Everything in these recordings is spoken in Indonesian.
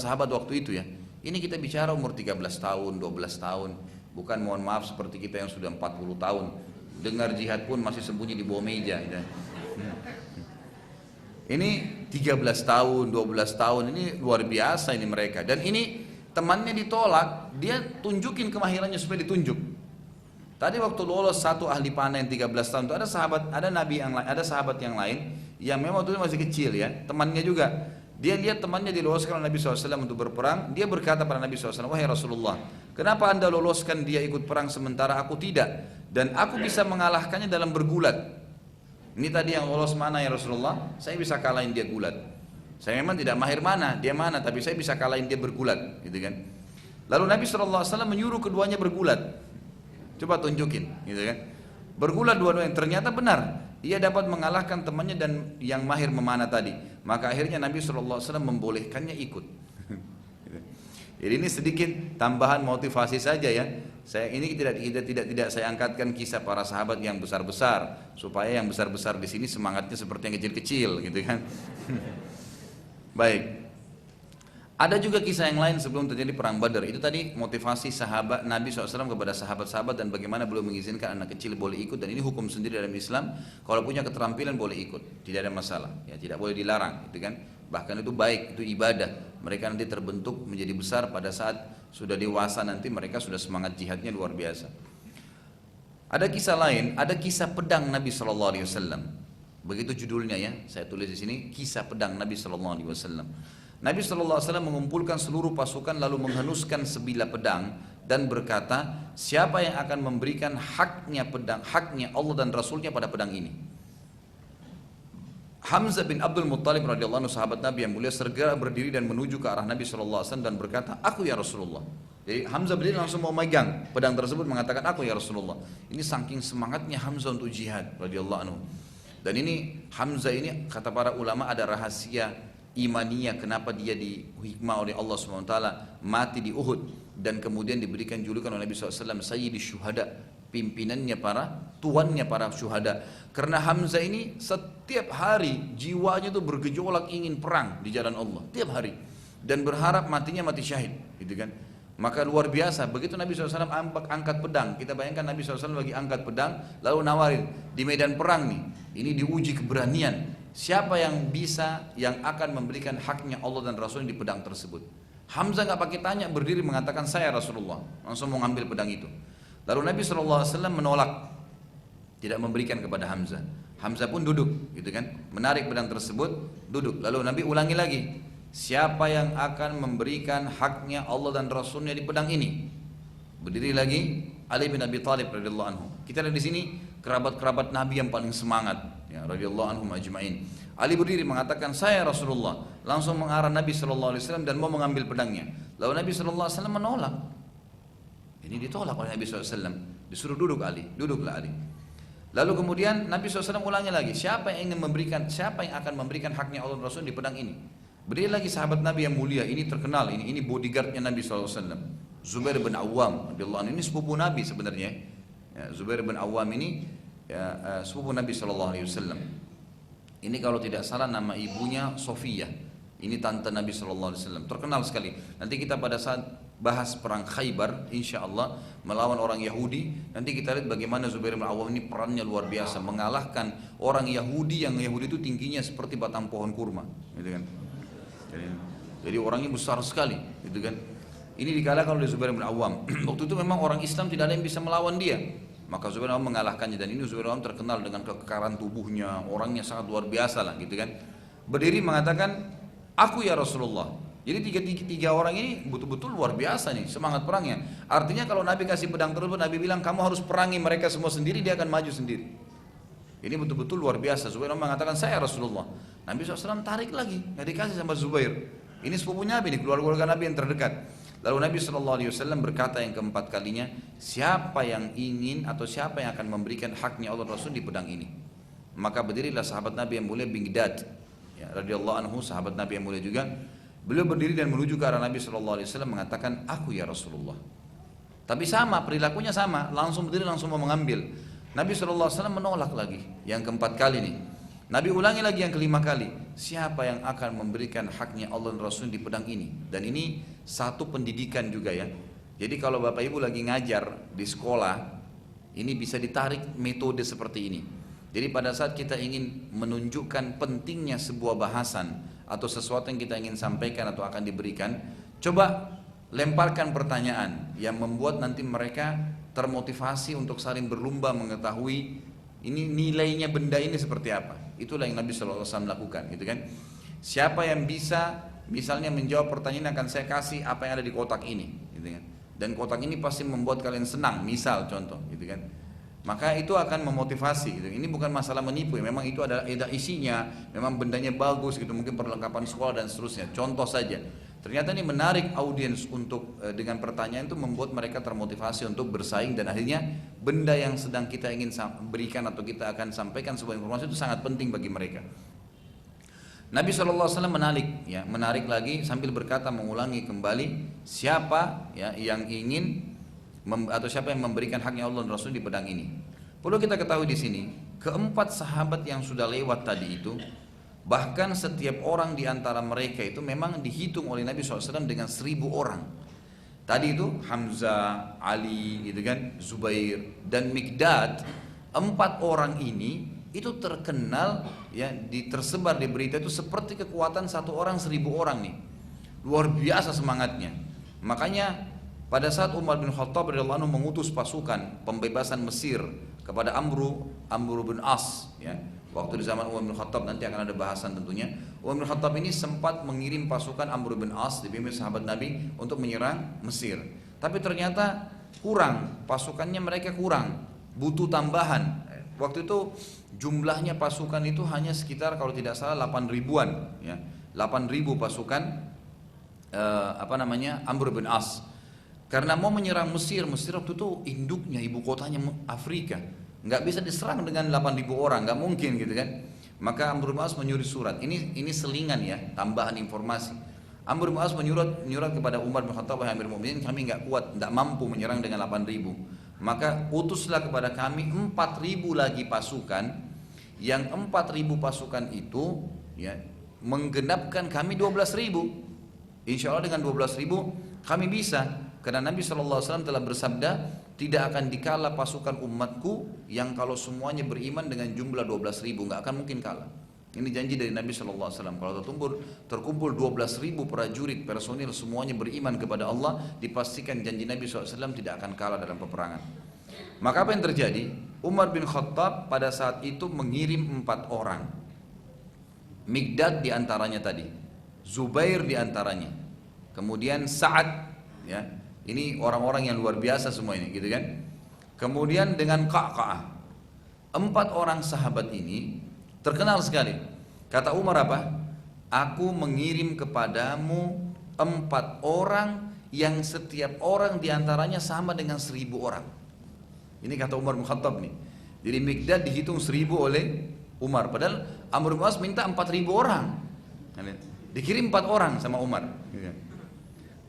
sahabat waktu itu ya. Ini kita bicara umur 13 tahun, 12 tahun. Bukan mohon maaf seperti kita yang sudah 40 tahun. Dengar jihad pun masih sembunyi di bawah meja. Ya. Ini 13 tahun, 12 tahun, ini luar biasa ini mereka. Dan ini temannya ditolak, dia tunjukin kemahirannya supaya ditunjuk. Tadi waktu lolos satu ahli panah yang 13 tahun itu ada sahabat, ada nabi yang lain, ada sahabat yang lain yang memang waktu itu masih kecil ya, temannya juga. Dia lihat temannya diloloskan oleh Nabi SAW untuk berperang. Dia berkata pada Nabi SAW, wahai Rasulullah, kenapa anda loloskan dia ikut perang sementara aku tidak? Dan aku bisa mengalahkannya dalam bergulat. Ini tadi yang lolos mana ya Rasulullah? Saya bisa kalahin dia gulat. Saya memang tidak mahir mana, dia mana, tapi saya bisa kalahin dia bergulat, gitu kan? Lalu Nabi SAW menyuruh keduanya bergulat. Coba tunjukin, gitu kan? Bergulat dua-duanya, ternyata benar. Ia dapat mengalahkan temannya dan yang mahir memanah tadi. Maka akhirnya Nabi SAW membolehkannya ikut. Jadi ini sedikit tambahan motivasi saja ya. Saya ini tidak saya angkatkan kisah para sahabat yang besar-besar supaya yang besar-besar di sini semangatnya seperti yang kecil-kecil, gitu kan? Baik. Ada juga kisah yang lain sebelum terjadi perang Badar. Itu tadi motivasi sahabat Nabi SAW kepada sahabat-sahabat dan bagaimana beliau mengizinkan anak kecil boleh ikut. Dan ini hukum sendiri dalam Islam. Kalau punya keterampilan boleh ikut, tidak ada masalah. Ya, tidak boleh dilarang, gitu kan? Bahkan itu baik, itu ibadah. Mereka nanti terbentuk menjadi besar pada saat sudah dewasa nanti mereka sudah semangat jihadnya luar biasa. Ada kisah lain, ada kisah pedang Nabi SAW. Begitu judulnya ya, saya tulis di sini kisah pedang Nabi SAW. Nabi SAW mengumpulkan seluruh pasukan lalu menghenuskan sebilah pedang dan berkata, siapa yang akan memberikan haknya pedang, haknya Allah dan Rasulnya pada pedang ini? Hamzah bin Abdul Muttalib radhiyallahu anhu sahabat Nabi yang mulia segera berdiri dan menuju ke arah Nabi SAW dan berkata, aku ya Rasulullah. Jadi Hamzah berdiri langsung mau megang pedang tersebut mengatakan, aku ya Rasulullah. Ini saking semangatnya Hamzah untuk jihad radhiyallahu anhu. Dan ini Hamzah ini kata para ulama ada rahasia imaniyah kenapa dia dihikmah oleh Allah SWT mati di Uhud dan kemudian diberikan julukan oleh Nabi SAW Sayyidi Syuhada, pimpinannya tuannya para syuhada. Karena Hamzah ini setiap hari jiwanya itu bergejolak ingin perang di jalan Allah tiap hari dan berharap matinya mati syahid, gitu kan? Maka luar biasa, begitu Nabi SAW angkat pedang, kita bayangkan Nabi SAW lagi angkat pedang lalu nawarin di medan perang nih, ini diuji keberanian. Siapa yang bisa, yang akan memberikan haknya Allah dan Rasulnya di pedang tersebut? Hamzah nggak pakai tanya, berdiri mengatakan saya Rasulullah, langsung mau ngambil pedang itu. Lalu Nabi SAW menolak, tidak memberikan kepada Hamzah. Hamzah pun duduk, gitu kan? Menarik pedang tersebut, duduk. Lalu Nabi ulangi lagi, siapa yang akan memberikan haknya Allah dan Rasulnya di pedang ini? Berdiri lagi Ali bin Abi Thalib radhiyallahu anhu. Kita lihat di sini kerabat-kerabat Nabi yang paling semangat, ya radhiyallahu anhum ajma'in. Ali berdiri mengatakan saya Rasulullah, langsung mengarah Nabi SAW dan mau mengambil pedangnya. Lalu Nabi SAW menolak. Ini ditolak oleh Nabi SAW. Disuruh duduk Ali, duduklah Ali. Lalu kemudian Nabi SAW ulangi lagi, siapa yang akan memberikan haknya Allah dan Rasul di pedang ini? Berdiri lagi sahabat Nabi yang mulia, ini terkenal, ini bodyguardnya Nabi SAW. Zubair bin Awam radhiyallahu anhu, ini sepupu Nabi sebenarnya. Ya, Zubair bin Awam ini ya, sepupu Nabi SAW. Ini kalau tidak salah nama ibunya Sofiyah. Ini tante Nabi SAW, terkenal sekali. Nanti kita pada saat bahas perang Khaybar, insya Allah melawan orang Yahudi, nanti kita lihat bagaimana Zubair bin Awam ini perannya luar biasa, mengalahkan orang Yahudi yang Yahudi itu tingginya seperti batang pohon kurma, gitu kan? Jadi orangnya besar sekali, gitu kan? Ini dikalahkan oleh Zubair bin Awam. Waktu itu memang orang Islam tidak ada yang bisa melawan dia. Maka Zubair bin Awam mengalahkannya, dan ini Zubair bin Awam terkenal dengan kekekaran tubuhnya, orangnya sangat luar biasa lah, gitu kan? Berdiri mengatakan, aku ya Rasulullah. Jadi tiga orang ini betul-betul luar biasa nih semangat perangnya. Artinya kalau Nabi kasih pedang tersebut, Nabi bilang kamu harus perangi mereka semua sendiri, dia akan maju sendiri. Ini betul-betul luar biasa. Zubair mengatakan saya Rasulullah. Nabi SAW tarik lagi, nggak dikasih sama Zubair. Ini sepupunya Nabi, keluarga Nabi yang terdekat. Lalu Nabi SAW berkata yang keempat kalinya, siapa yang ingin atau siapa yang akan memberikan haknya Allah Rasul di pedang ini? Maka berdirilah sahabat Nabi yang mulia Bingdad, ya, radhiyallahu anhu, sahabat Nabi yang mulia juga. Beliau berdiri dan menuju ke arah Nabi SAW mengatakan, aku ya Rasulullah. Tapi sama, perilakunya sama, langsung berdiri langsung mau mengambil. Nabi SAW menolak lagi, yang keempat kali nih. Nabi ulangi lagi yang kelima kali, siapa yang akan memberikan haknya Allah dan Rasul di pedang ini. Dan ini satu pendidikan juga ya. Jadi kalau Bapak Ibu lagi ngajar di sekolah, ini bisa ditarik metode seperti ini. Jadi pada saat kita ingin menunjukkan pentingnya sebuah bahasan atau sesuatu yang kita ingin sampaikan atau akan diberikan, coba lemparkan pertanyaan yang membuat nanti mereka termotivasi untuk saling berlomba mengetahui ini nilainya benda ini seperti apa. Itulah yang Nabi SAW lakukan, gitu kan. Siapa yang bisa misalnya menjawab pertanyaan akan saya kasih apa yang ada di kotak ini, gitu kan. Dan kotak ini pasti membuat kalian senang, misal contoh, gitu kan. Maka itu akan memotivasi gitu. Ini bukan masalah menipu ya, memang itu ada isinya, memang bendanya bagus gitu, mungkin perlengkapan sekolah dan seterusnya. Contoh saja. Ternyata ini menarik audiens untuk dengan pertanyaan itu membuat mereka termotivasi untuk bersaing dan akhirnya benda yang sedang kita ingin berikan atau kita akan sampaikan sebuah informasi itu sangat penting bagi mereka. Nabi SAW menarik lagi sambil berkata mengulangi kembali siapa ya yang ingin atau siapa yang memberikan haknya Allah dan Rasul di pedang ini. Perlu kita ketahui di sini, keempat sahabat yang sudah lewat tadi itu, bahkan setiap orang di antara mereka itu memang dihitung oleh Nabi SAW dengan 1000 orang. Tadi itu Hamzah, Ali, gitu kan, Zubair dan Mikdad. 4 orang ini itu terkenal ya, tersebar di berita itu seperti kekuatan 1 orang 1000 orang nih. Luar biasa semangatnya. Makanya pada saat Umar bin Khattab radhiyallahu anhu mengutus pasukan pembebasan Mesir kepada Amr bin As ya, waktu di zaman Umar bin Khattab, nanti akan ada bahasan tentunya. Umar bin Khattab ini sempat mengirim pasukan Amr bin As dipimpin sahabat Nabi untuk menyerang Mesir. Tapi ternyata kurang, pasukannya mereka kurang, butuh tambahan. Waktu itu jumlahnya pasukan itu hanya sekitar kalau tidak salah 8 ribuan ya. 8.000 pasukan Amr bin As. Karena mau menyerang Mesir waktu itu induknya, ibu kotanya Afrika, nggak bisa diserang dengan 8.000 orang, nggak mungkin gitu kan. Maka Amr bin As menyurat surat. Ini selingan ya, tambahan informasi. Amr bin As menyurat kepada Umar bin Khattab, wahai Amirul Mukminin, kami nggak kuat, nggak mampu menyerang dengan 8.000. Maka utuslah kepada kami 4.000 lagi pasukan. Yang 4.000 pasukan itu ya menggenapkan kami 12.000. Insya Allah dengan 12.000 kami bisa. Karena Nabi SAW telah bersabda, tidak akan dikala pasukan umatku yang kalau semuanya beriman dengan jumlah 12.000, nggak akan mungkin kalah. Ini janji dari Nabi SAW. Kalau terkumpul 12.000 prajurit personil semuanya beriman kepada Allah, dipastikan janji Nabi SAW tidak akan kalah dalam peperangan. Maka apa yang terjadi? Umar bin Khattab pada saat itu mengirim 4 orang. Mikdad diantaranya tadi, Zubair diantaranya, kemudian Sa'ad ya. Ini orang-orang yang luar biasa semua ini, gitu kan? Kemudian dengan Qa'qa'ah. 4 orang sahabat ini terkenal sekali. Kata Umar apa? Aku mengirim kepadamu 4 orang yang setiap orang diantaranya sama dengan 1000 orang. Ini kata Umar bin Khattab nih. Jadi Mikdad dihitung 1000 oleh Umar. Padahal Amr bin As minta 4.000 orang. Dikirim 4 orang sama Umar.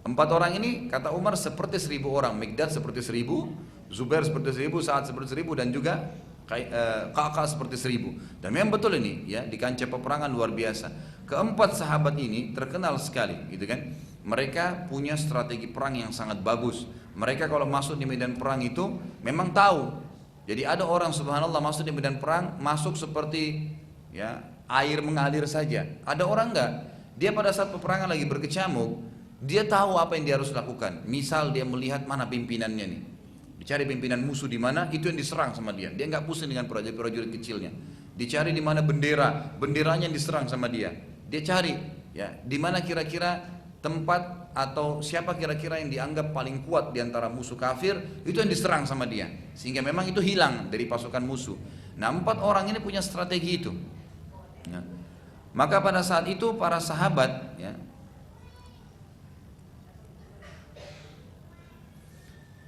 4 orang ini kata Umar seperti 1000 orang. Mikdad seperti 1000, Zubair seperti 1000, Sa'ad seperti 1000 dan juga Qa'qa'ah seperti 1000. Dan memang betul ini ya, di kancah peperangan luar biasa. Keempat sahabat ini terkenal sekali, gitu kan? Mereka punya strategi perang yang sangat bagus. Mereka kalau masuk di medan perang itu memang tahu. Jadi ada orang subhanallah masuk di medan perang, masuk seperti ya air mengalir saja. Ada orang enggak? Dia pada saat peperangan lagi berkecamuk, dia tahu apa yang dia harus lakukan. Misal dia melihat mana pimpinannya nih, dicari pimpinan musuh di mana, itu yang diserang sama dia. Dia nggak pusing dengan prajurit kecilnya. Dicari di mana benderanya yang diserang sama dia. Dia cari ya di mana kira-kira tempat atau siapa kira-kira yang dianggap paling kuat di antara musuh kafir, itu yang diserang sama dia. Sehingga memang itu hilang dari pasukan musuh. Nah 4 orang ini punya strategi itu. Ya. Maka pada saat itu para sahabat ya,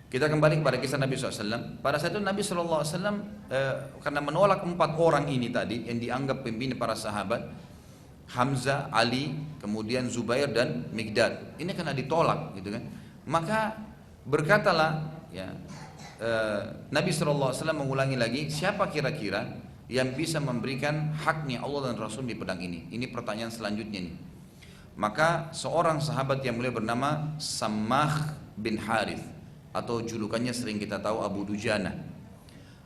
kita kembali kepada kisah Nabi SAW. Pada saat itu Nabi SAW karena menolak 4 orang ini tadi yang dianggap pemimpin para sahabat, Hamzah, Ali, kemudian Zubair dan Mikdad. Ini karena ditolak, gitu kan? Maka berkatalah, ya, Nabi SAW mengulangi lagi, siapa kira-kira yang bisa memberikan haknya Allah dan Rasul di pedang ini? Ini pertanyaan selanjutnya nih. Maka seorang sahabat yang mulia bernama Sammah bin Harith, atau julukannya sering kita tahu Abu Dujana.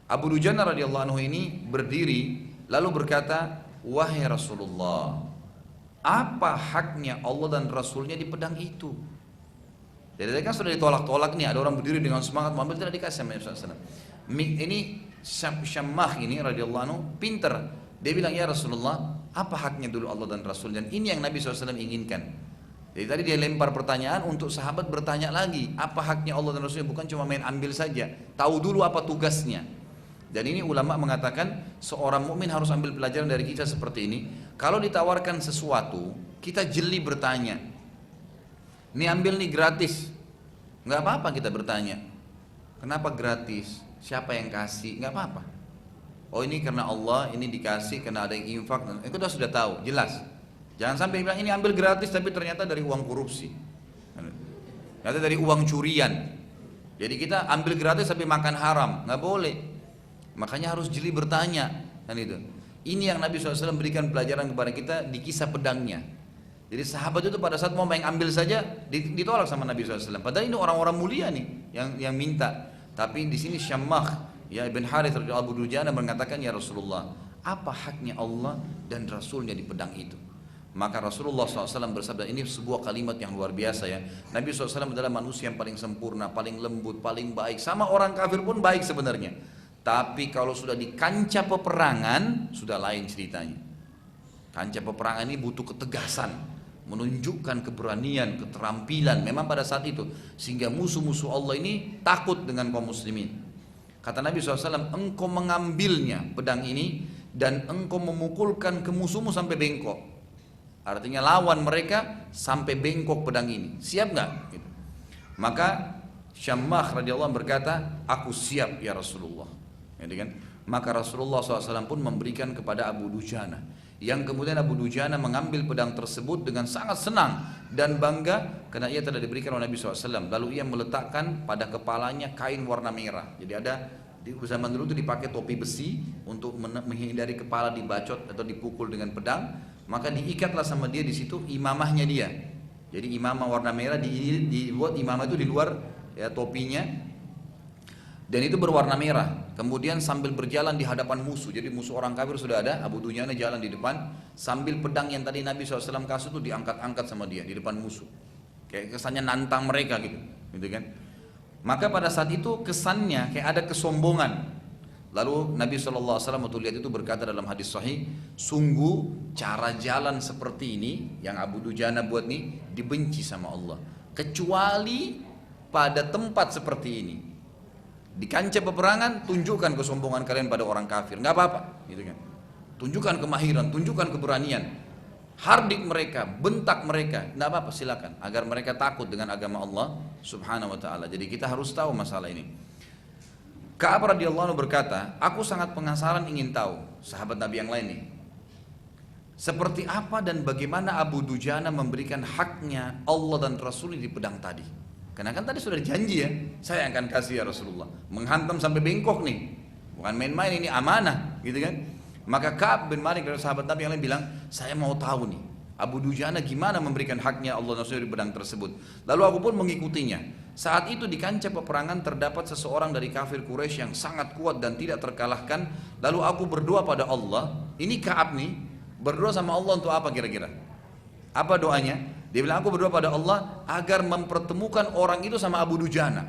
Abu Dujana radhiyallahu anhu ini berdiri lalu berkata, wahai Rasulullah, apa haknya Allah dan Rasulnya di pedang itu? Jadi kan sudah ditolak-tolak nih, ada orang berdiri dengan semangat mengambil, tidak dikasih sama Nabi SAW. Ini Syammah ini radhiyallahu anhu pinter. Dia bilang, ya Rasulullah, apa haknya dulu Allah dan Rasul? Dan ini yang Nabi SAW inginkan. Jadi tadi dia lempar pertanyaan untuk sahabat bertanya lagi, apa haknya Allah dan Rasulnya? Bukan cuma main ambil saja, tahu dulu apa tugasnya. Dan ini ulama mengatakan seorang mukmin harus ambil pelajaran dari kita seperti ini. Kalau ditawarkan sesuatu, kita jeli bertanya. Ini ambil nih gratis, nggak apa-apa kita bertanya. Kenapa gratis? Siapa yang kasih? Nggak apa-apa. Oh ini karena Allah, ini dikasih karena ada yang infak. Itu sudah tahu, jelas. Jangan sampai bilang ini ambil gratis tapi ternyata dari uang korupsi, ternyata dari uang curian. Jadi kita ambil gratis tapi makan haram, nggak boleh. Makanya harus jeli bertanya, kan itu. Ini yang Nabi SAW berikan pelajaran kepada kita di kisah pedangnya. Jadi sahabat itu pada saat mau main ambil saja ditolak sama Nabi SAW. Padahal ini orang-orang mulia nih yang minta. Tapi di sini Syammah ya Ibn Harith Abu Dujana mengatakan, ya Rasulullah, apa haknya Allah dan Rasulnya di pedang itu? Maka Rasulullah SAW bersabda, ini sebuah kalimat yang luar biasa ya. Nabi SAW adalah manusia yang paling sempurna, paling lembut, paling baik. Sama orang kafir pun baik sebenarnya. Tapi kalau sudah di kancah peperangan, sudah lain ceritanya. Kancah peperangan ini butuh ketegasan, menunjukkan keberanian, keterampilan memang pada saat itu, sehingga musuh-musuh Allah ini takut dengan kaum muslimin. Kata Nabi SAW, engkau mengambilnya pedang ini dan engkau memukulkan ke musuhmu sampai bengkok. Artinya lawan mereka sampai bengkok pedang ini. Siap nggak? Gitu. Maka Syammah radhiyallahu anhu berkata, aku siap ya Rasulullah. Gitu kan? Maka Rasulullah SAW pun memberikan kepada Abu Dujana, yang kemudian Abu Dujana mengambil pedang tersebut dengan sangat senang dan bangga karena ia telah diberikan oleh Nabi SAW. Lalu ia meletakkan pada kepalanya kain warna merah. Jadi ada di zaman dulu itu dipakai topi besi untuk menghindari kepala dibacot atau dipukul dengan pedang. Maka diikatlah sama dia di situ imamahnya dia. Jadi imamah warna merah dibuat imamah itu di luar ya, topinya. Dan itu berwarna merah. Kemudian sambil berjalan di hadapan musuh. Jadi musuh orang kafir sudah ada, Abu Dujana jalan di depan sambil pedang yang tadi Nabi SAW kasih itu diangkat-angkat sama dia di depan musuh. Kayak kesannya nantang mereka gitu kan. Maka pada saat itu kesannya kayak ada kesombongan. Lalu Nabi SAW waktu lihat itu berkata dalam hadis sahih, sungguh cara jalan seperti ini yang Abu Dujana buat nih dibenci sama Allah. Kecuali pada tempat seperti ini. Di kancah peperangan tunjukkan kesombongan kalian pada orang kafir, nggak apa-apa, gitu kan. Tunjukkan kemahiran, tunjukkan keberanian, hardik mereka, bentak mereka, nggak apa-apa, silakan, agar mereka takut dengan agama Allah Subhanahu Wa Taala. Jadi kita harus tahu masalah ini. Ka'ab radhiyallahu anhu berkata, aku sangat penasaran ingin tahu sahabat Nabi yang lain nih, seperti apa dan bagaimana Abu Dujana memberikan haknya Allah dan Rasulnya di pedang tadi. Karena kan tadi sudah dijanji ya, saya akan kasih ya Rasulullah. Menghantam sampai bengkok nih, bukan main-main, ini amanah, gitu kan. Maka Ka'ab bin Malik dari sahabat Nabi yang lain bilang, saya mau tahu nih, Abu Dujana gimana memberikan haknya Allah dan Rasul di pedang tersebut. Lalu aku pun mengikutinya. Saat itu di kancah peperangan terdapat seseorang dari kafir Quraisy yang sangat kuat dan tidak terkalahkan. Lalu aku berdoa pada Allah. Ini Ka'ab nih, berdoa sama Allah untuk apa kira-kira? Apa doanya? Dia bilang, aku berdoa pada Allah agar mempertemukan orang itu sama Abu Dujana.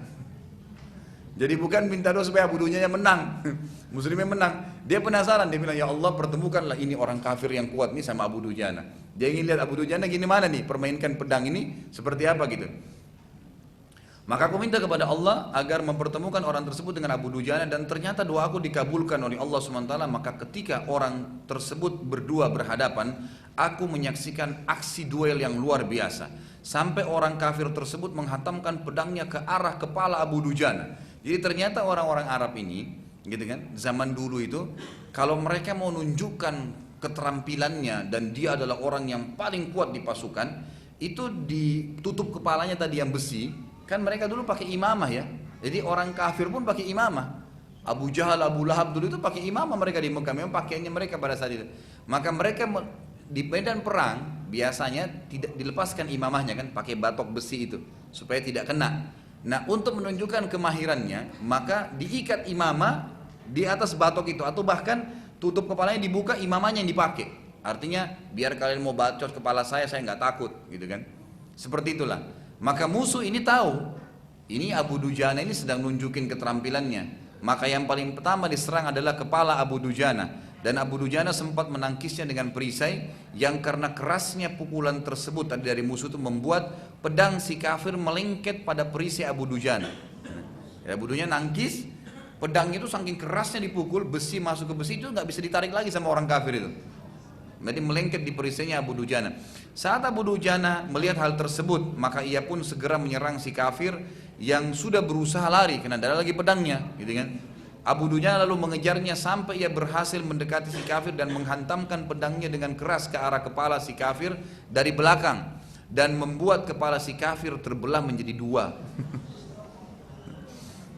Jadi bukan minta doa supaya Abu Dujana menang, muslimnya menang. Dia penasaran, dia bilang, ya Allah pertemukanlah ini orang kafir yang kuat nih sama Abu Dujana. Dia ingin lihat Abu Dujana gini mana nih, permainkan pedang ini seperti apa gitu. Maka aku minta kepada Allah agar mempertemukan orang tersebut dengan Abu Dujana, dan ternyata doa aku dikabulkan oleh Allah SWT. Maka ketika orang tersebut berdua berhadapan, aku menyaksikan aksi duel yang luar biasa. Sampai orang kafir tersebut menghantamkan pedangnya ke arah kepala Abu Dujana. Jadi ternyata orang-orang Arab ini, gitu kan, zaman dulu itu, kalau mereka mau menunjukkan keterampilannya dan dia adalah orang yang paling kuat di pasukan, itu ditutup kepalanya tadi yang besi. Kan mereka dulu pakai imamah ya, jadi orang kafir pun pakai imamah. Abu Jahal, Abu Lahab dulu itu pakai imamah mereka di Mekah, memang pakaiannya mereka pada saat itu. Maka mereka di medan perang biasanya tidak dilepaskan imamahnya kan, pakai batok besi itu supaya tidak kena. Nah, untuk menunjukkan kemahirannya, maka diikat imamah di atas batok itu, atau bahkan tutup kepalanya dibuka, imamahnya yang dipakai. Artinya biar kalian mau bacot kepala saya nggak takut, gitu kan? Seperti itulah. Maka musuh ini tahu, ini Abu Dujana ini sedang nunjukin keterampilannya. Maka yang paling pertama diserang adalah kepala Abu Dujana, dan Abu Dujana sempat menangkisnya dengan perisai yang karena kerasnya pukulan tersebut tadi dari musuh itu membuat pedang si kafir melengket pada perisai Abu Dujana. Ya, Abu Dujana nangkis, pedang itu saking kerasnya dipukul, besi masuk ke besi itu nggak bisa ditarik lagi sama orang kafir itu. Jadi melengket di perisainya Abu Dujana. Saat Abu Dujana melihat hal tersebut, maka ia pun segera menyerang si kafir yang sudah berusaha lari karena ada lagi pedangnya, gitu kan. Abu Dujana lalu mengejarnya sampai ia berhasil mendekati si kafir dan menghantamkan pedangnya dengan keras ke arah kepala si kafir dari belakang dan membuat kepala si kafir terbelah menjadi dua.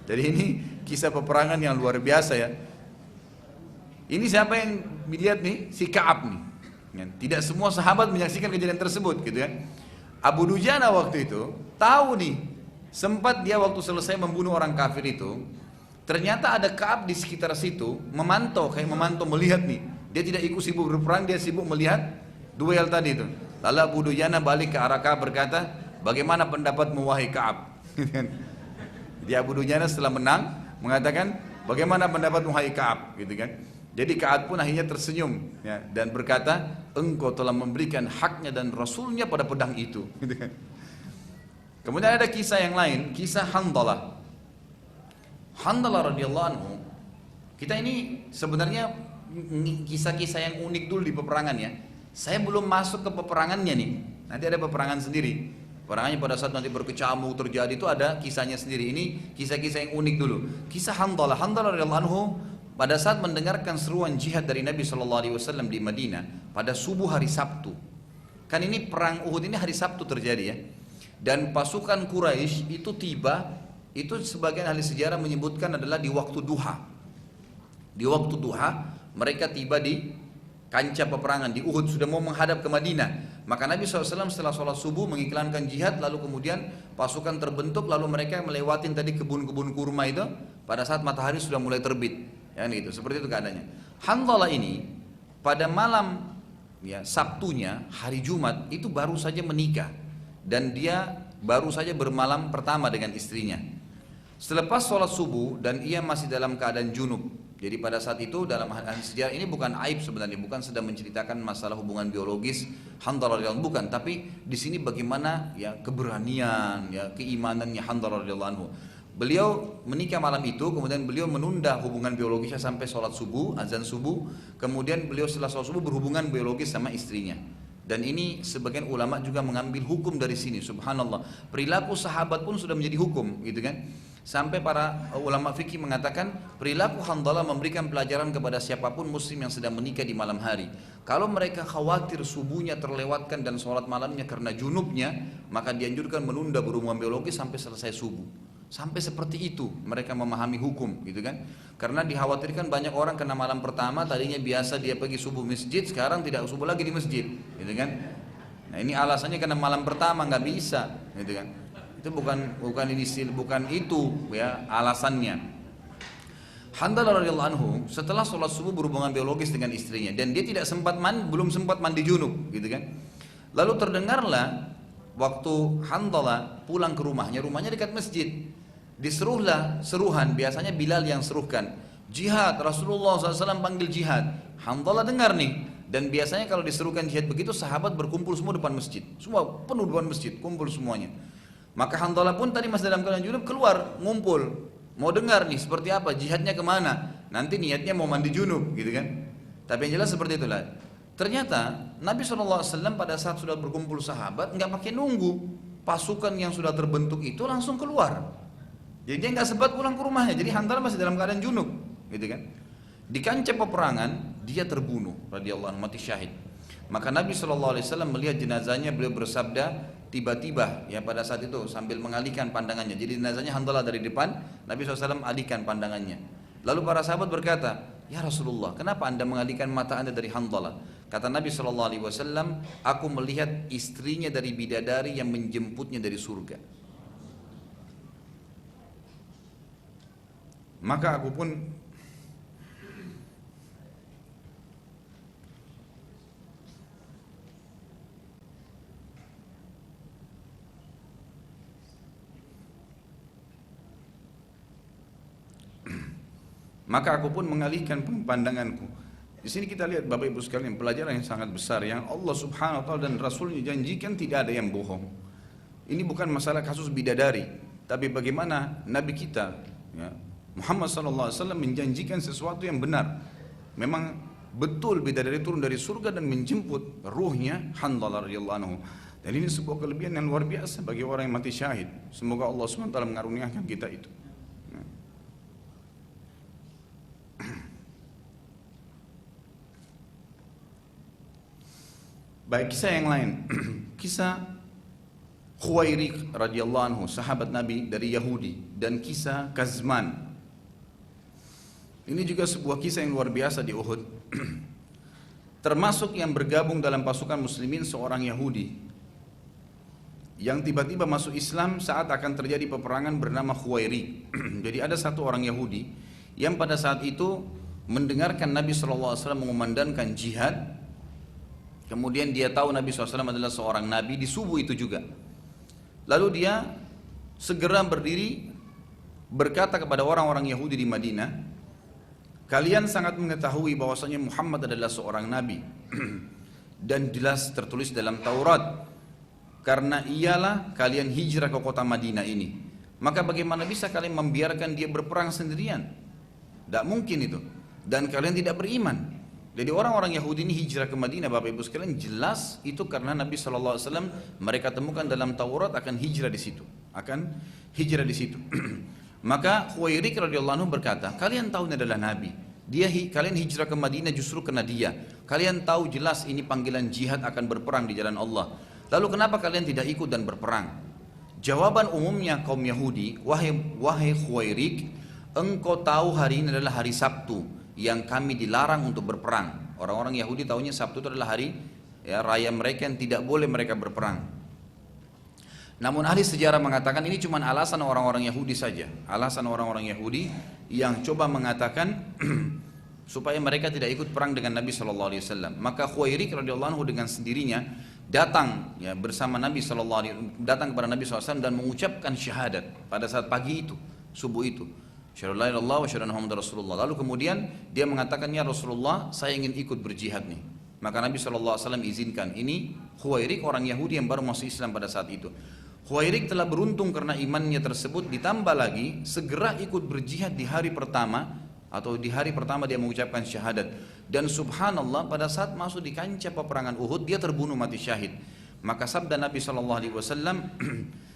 Jadi ini kisah peperangan yang luar biasa ya. Ini siapa yang dilihat nih? Si Ka'ab nih. Tidak semua sahabat menyaksikan kejadian tersebut, gitu kan. Abu Dujana waktu itu tahu nih, sempat dia waktu selesai membunuh orang kafir itu, ternyata ada Ka'ab di sekitar situ memantau, kayak memantau melihat nih. Dia tidak ikut sibuk berperang, dia sibuk melihat duel tadi itu. Lalu Abu Dujana balik ke arah Ka'ab berkata, bagaimana pendapatmu wahai Ka'ab? Dia Abu Dujana setelah menang mengatakan, bagaimana pendapatmu wahai Ka'ab? Gitu kan. Jadi Ka'ab pun akhirnya tersenyum ya, dan berkata, engkau telah memberikan haknya dan rasulnya pada pedang itu. Gitu kan. Kemudian ada kisah yang lain, kisah Handalah. Handalah radhiyallahu anhu. Kita ini sebenarnya kisah-kisah yang unik dulu di peperangan ya. Saya belum masuk ke peperangannya nih. Nanti ada peperangan sendiri. Peperangannya pada saat nanti berkecamuk terjadi itu ada kisahnya sendiri. Ini kisah-kisah yang unik dulu. Kisah Handalah. Handalah radhiyallahu anhu pada saat mendengarkan seruan jihad dari Nabi SAW di Madinah pada subuh hari Sabtu. Kan ini perang Uhud ini hari Sabtu terjadi ya. Dan pasukan Quraisy itu tiba, itu sebagian ahli sejarah menyebutkan adalah di waktu duha. Di waktu duha mereka tiba di kancah peperangan di Uhud, sudah mau menghadap ke Madinah. Maka Nabi SAW setelah sholat subuh mengiklankan jihad, lalu kemudian pasukan terbentuk, lalu mereka melewatin tadi kebun-kebun kurma itu pada saat matahari sudah mulai terbit. Ya, gitu. Seperti itu keadaannya. Handalah ini pada malam ya Sabtunya hari Jumat itu baru saja menikah dan dia baru saja bermalam pertama dengan istrinya. Selepas sholat subuh dan ia masih dalam keadaan junub. Jadi pada saat itu dalam hadis sejarah ini bukan aib sebenarnya, bukan sedang menceritakan masalah hubungan biologis Handalah radhiyallahu anhu, bukan, tapi di sini bagaimana ya keberanian, ya keimanannya Handalah radhiyallahu anhu. Beliau menikah malam itu, kemudian beliau menunda hubungan biologisnya sampai sholat subuh, azan subuh, kemudian beliau setelah sholat subuh berhubungan biologis sama istrinya. Dan ini sebagian ulama juga mengambil hukum dari sini, subhanallah. Perilaku sahabat pun sudah menjadi hukum, gitu kan? Sampai para ulama fikih mengatakan perilaku Handalah memberikan pelajaran kepada siapapun muslim yang sedang menikah di malam hari. Kalau mereka khawatir subuhnya terlewatkan dan sholat malamnya karena junubnya, maka dianjurkan menunda berhubungan biologis sampai selesai subuh. Sampai seperti itu mereka memahami hukum, gitu kan? Karena dikhawatirkan banyak orang kena malam pertama, tadinya biasa dia pergi subuh masjid, sekarang tidak subuh lagi di masjid, gitu kan? Nah ini alasannya karena malam pertama nggak bisa, gitu kan? Itu bukan itu ya alasannya. Handalah radhiyallahu anhu setelah sholat subuh berhubungan biologis dengan istrinya dan dia tidak sempat belum sempat mandi junub, gitu kan? Lalu terdengarlah waktu Handalah pulang ke rumahnya dekat masjid. Diseruhlah seruhan, biasanya Bilal yang seruhkan, jihad, Rasulullah SAW panggil jihad. Handalah dengar nih, dan biasanya kalau diserukan jihad begitu sahabat berkumpul semua depan masjid, semua penuh depan masjid, kumpul semuanya. Maka Handalah pun tadi masih dalam keadaan junub keluar, ngumpul, mau dengar nih seperti apa, jihadnya kemana, nanti niatnya mau mandi junub, gitu kan. Tapi yang jelas seperti itulah. Ternyata Nabi SAW pada saat sudah berkumpul sahabat nggak pakai nunggu, pasukan yang sudah terbentuk itu langsung keluar. Jadi dia nggak sempat pulang ke rumahnya. Jadi Handalah masih dalam keadaan junub, gitu kan. Di kancah peperangan dia terbunuh, radhiyallahu anhu, mati syahid. Maka Nabi SAW melihat jenazahnya, beliau bersabda, tiba-tiba ya pada saat itu sambil mengalihkan pandangannya. Jadi jenazahnya Handalah dari depan, Nabi SAW alihkan pandangannya. Lalu para sahabat berkata, ya Rasulullah, kenapa anda mengalihkan mata anda dari Hanzalah? Kata Nabi SAW, aku melihat istrinya dari bidadari yang menjemputnya dari surga. Maka aku pun mengalihkan pandanganku. Di sini kita lihat Bapak Ibu sekalian pelajaran yang sangat besar yang Allah Subhanahu wa taala dan Rasulnya janjikan tidak ada yang bohong. Ini bukan masalah kasus bidadari, tapi bagaimana Nabi kita ya, Muhammad SAW menjanjikan sesuatu yang benar. Memang betul bidadari turun dari surga dan menjemput ruhnya Hanzalah radhiyallahu anhu. Dan ini sebuah kelebihan yang luar biasa bagi orang yang mati syahid. Semoga Allah SWT mengaruniakan kita itu. Baik, kisah yang lain. Kisah Khuwairiq radhiyallahu anhu, sahabat Nabi dari Yahudi, dan kisah Kazman. Ini juga sebuah kisah yang luar biasa di Uhud. Termasuk yang bergabung dalam pasukan muslimin seorang Yahudi yang tiba-tiba masuk Islam saat akan terjadi peperangan bernama Khuwairiq. Jadi ada satu orang Yahudi yang pada saat itu mendengarkan Nabi SAW mengumandangkan jihad. Kemudian dia tahu Nabi SAW adalah seorang Nabi di subuh itu juga. Lalu dia segera berdiri berkata kepada orang-orang Yahudi di Madinah, kalian sangat mengetahui bahwasanya Muhammad adalah seorang Nabi dan jelas tertulis dalam Taurat, karena ialah kalian hijrah ke kota Madinah ini. Maka bagaimana bisa kalian membiarkan dia berperang sendirian? Tidak mungkin itu. Dan kalian tidak beriman. Jadi orang-orang Yahudi ini hijrah ke Madinah, Bapak Ibu sekalian, jelas itu karena Nabi SAW mereka temukan dalam Taurat akan hijrah di situ, Maka Khuwairiq radhiyallahu anhu berkata, kalian tahu ini adalah Nabi. Kalian hijrah ke Madinah justru karena dia. Kalian tahu jelas ini panggilan jihad akan berperang di jalan Allah. Lalu kenapa kalian tidak ikut dan berperang? Jawaban umumnya kaum Yahudi, wahai Khuwairiq, engkau tahu hari ini adalah hari Sabtu yang kami dilarang untuk berperang. Orang-orang Yahudi tahunya Sabtu itu adalah hari ya, raya mereka yang tidak boleh mereka berperang. Namun ahli sejarah mengatakan ini cuma alasan orang-orang Yahudi saja. Alasan orang-orang Yahudi yang coba mengatakan supaya mereka tidak ikut perang dengan Nabi SAW. Maka Khuwairiq radhiyallahu anhu dengan sendirinya datang ya, bersama Nabi SAW, datang kepada Nabi SAW dan mengucapkan syahadat pada saat pagi itu, subuh itu. Asyhadu an la ilaha illallah wa asyhadu anna Muhammadar Rasulullah. Lalu kemudian dia mengatakan, ya Rasulullah, saya ingin ikut berjihad nih. Maka Nabi SAW izinkan. Ini Khuwairiq orang Yahudi yang baru masuk Islam pada saat itu. Khuwairiq telah beruntung karena imannya tersebut, ditambah lagi segera ikut berjihad di hari pertama, atau di hari pertama dia mengucapkan syahadat. Dan subhanallah pada saat masuk di kancah peperangan Uhud dia terbunuh mati syahid. Maka sabda Nabi SAW,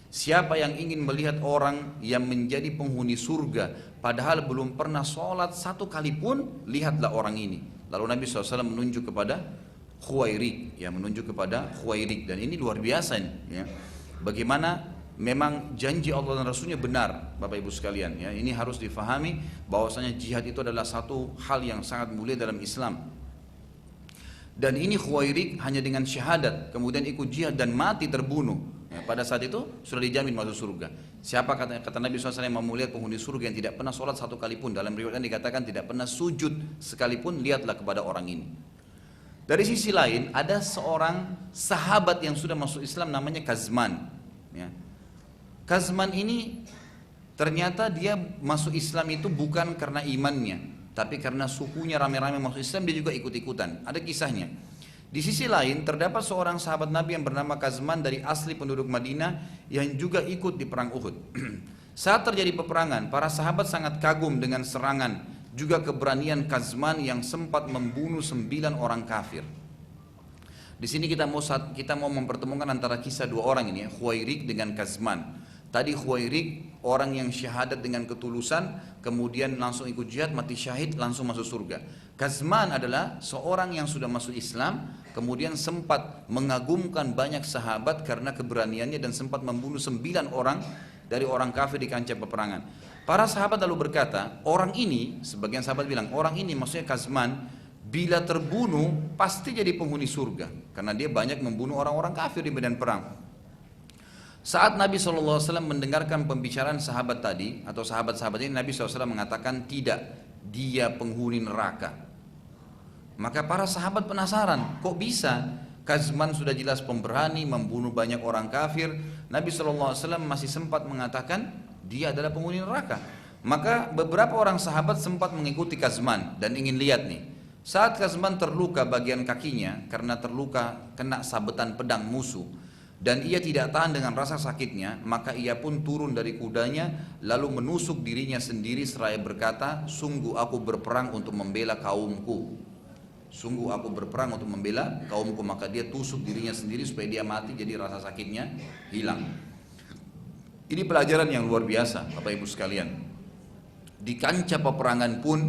siapa yang ingin melihat orang yang menjadi penghuni surga padahal belum pernah sholat satu kali pun, lihatlah orang ini. Lalu Nabi SAW menunjuk kepada Khuwairiq, ya, dan ini luar biasa nih, ya. Bagaimana memang janji Allah dan Rasulnya benar, Bapak Ibu sekalian, ya. Ini harus difahami bahwasanya jihad itu adalah satu hal yang sangat mulia dalam Islam. Dan ini Khuwairiq hanya dengan syahadat kemudian ikut jihad dan mati terbunuh. Ya, pada saat itu sudah dijamin masuk surga. Siapa kata Nabi SAW yang mau melihat penghuni surga yang tidak pernah sholat satu kali pun, dalam riwayat dikatakan tidak pernah sujud sekalipun, lihatlah kepada orang ini. Dari sisi lain ada seorang sahabat yang sudah masuk Islam namanya Kazman. Ya. Kazman ini ternyata dia masuk Islam itu bukan karena imannya, tapi karena sukunya rame-rame masuk Islam dia juga ikut-ikutan. Ada kisahnya. Di sisi lain terdapat seorang sahabat Nabi yang bernama Kazman dari asli penduduk Madinah yang juga ikut di perang Uhud. Saat terjadi peperangan, para sahabat sangat kagum dengan serangan juga keberanian Kazman yang sempat membunuh 9 orang kafir. Di sini kita mau mempertemukan antara kisah dua orang ini, ya, Khuwairiq dengan Kazman. Tadi Khuwairiq orang yang syahadat dengan ketulusan, kemudian langsung ikut jihad, mati syahid, langsung masuk surga. Kazman adalah seorang yang sudah masuk Islam, kemudian sempat mengagumkan banyak sahabat karena keberaniannya dan sempat membunuh 9 orang dari orang kafir di kancah peperangan. Para sahabat lalu berkata, orang ini, sebagian sahabat bilang, orang ini maksudnya Kazman, bila terbunuh pasti jadi penghuni surga, karena dia banyak membunuh orang-orang kafir di medan perang. Saat Nabi SAW mendengarkan pembicaraan sahabat tadi, atau sahabat-sahabat ini, Nabi SAW mengatakan tidak, dia penghuni neraka. Maka para sahabat penasaran, kok bisa? Kazman sudah jelas pemberani, membunuh banyak orang kafir. Nabi SAW masih sempat mengatakan dia adalah penghuni neraka. Maka beberapa orang sahabat sempat mengikuti Kazman dan ingin lihat nih. Saat Kazman terluka bagian kakinya karena terluka kena sabetan pedang musuh, dan ia tidak tahan dengan rasa sakitnya, maka ia pun turun dari kudanya lalu menusuk dirinya sendiri seraya berkata, sungguh aku berperang untuk membela kaumku. Sungguh aku berperang untuk membela kaumku. Maka dia tusuk dirinya sendiri supaya dia mati, jadi rasa sakitnya hilang. Ini pelajaran yang luar biasa Bapak Ibu sekalian. Di kancah peperangan pun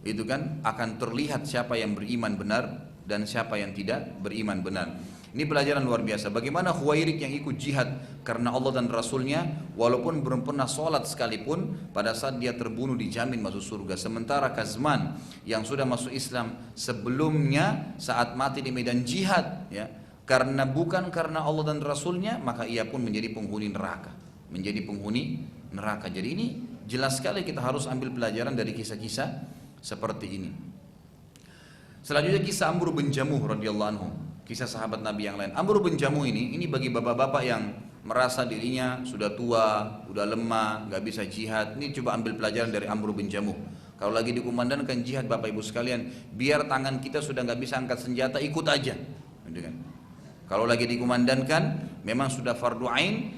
itu kan akan terlihat siapa yang beriman benar dan siapa yang tidak beriman benar. Ini pelajaran luar biasa. Bagaimana Khuwairik yang ikut jihad karena Allah dan Rasulnya, walaupun belum pernah sholat sekalipun, pada saat dia terbunuh dijamin masuk surga. Sementara Kazman yang sudah masuk Islam sebelumnya saat mati di medan jihad, ya, bukan karena Allah dan Rasulnya, maka ia pun menjadi penghuni neraka. Menjadi penghuni neraka. Jadi ini jelas sekali kita harus ambil pelajaran dari kisah-kisah seperti ini. Selanjutnya kisah Amr bin Jamuh radhiyallahu anhu. Kisah sahabat Nabi yang lain. Amr bin Jamuh ini bagi bapak-bapak yang merasa dirinya sudah tua, sudah lemah, nggak bisa jihad. Ini coba ambil pelajaran dari Amr bin Jamuh. Kalau lagi dikumandangkan jihad Bapak Ibu sekalian, biar tangan kita sudah nggak bisa angkat senjata, ikut aja. Gitu kan? Kalau lagi dikumandangkan, memang sudah fardu ain,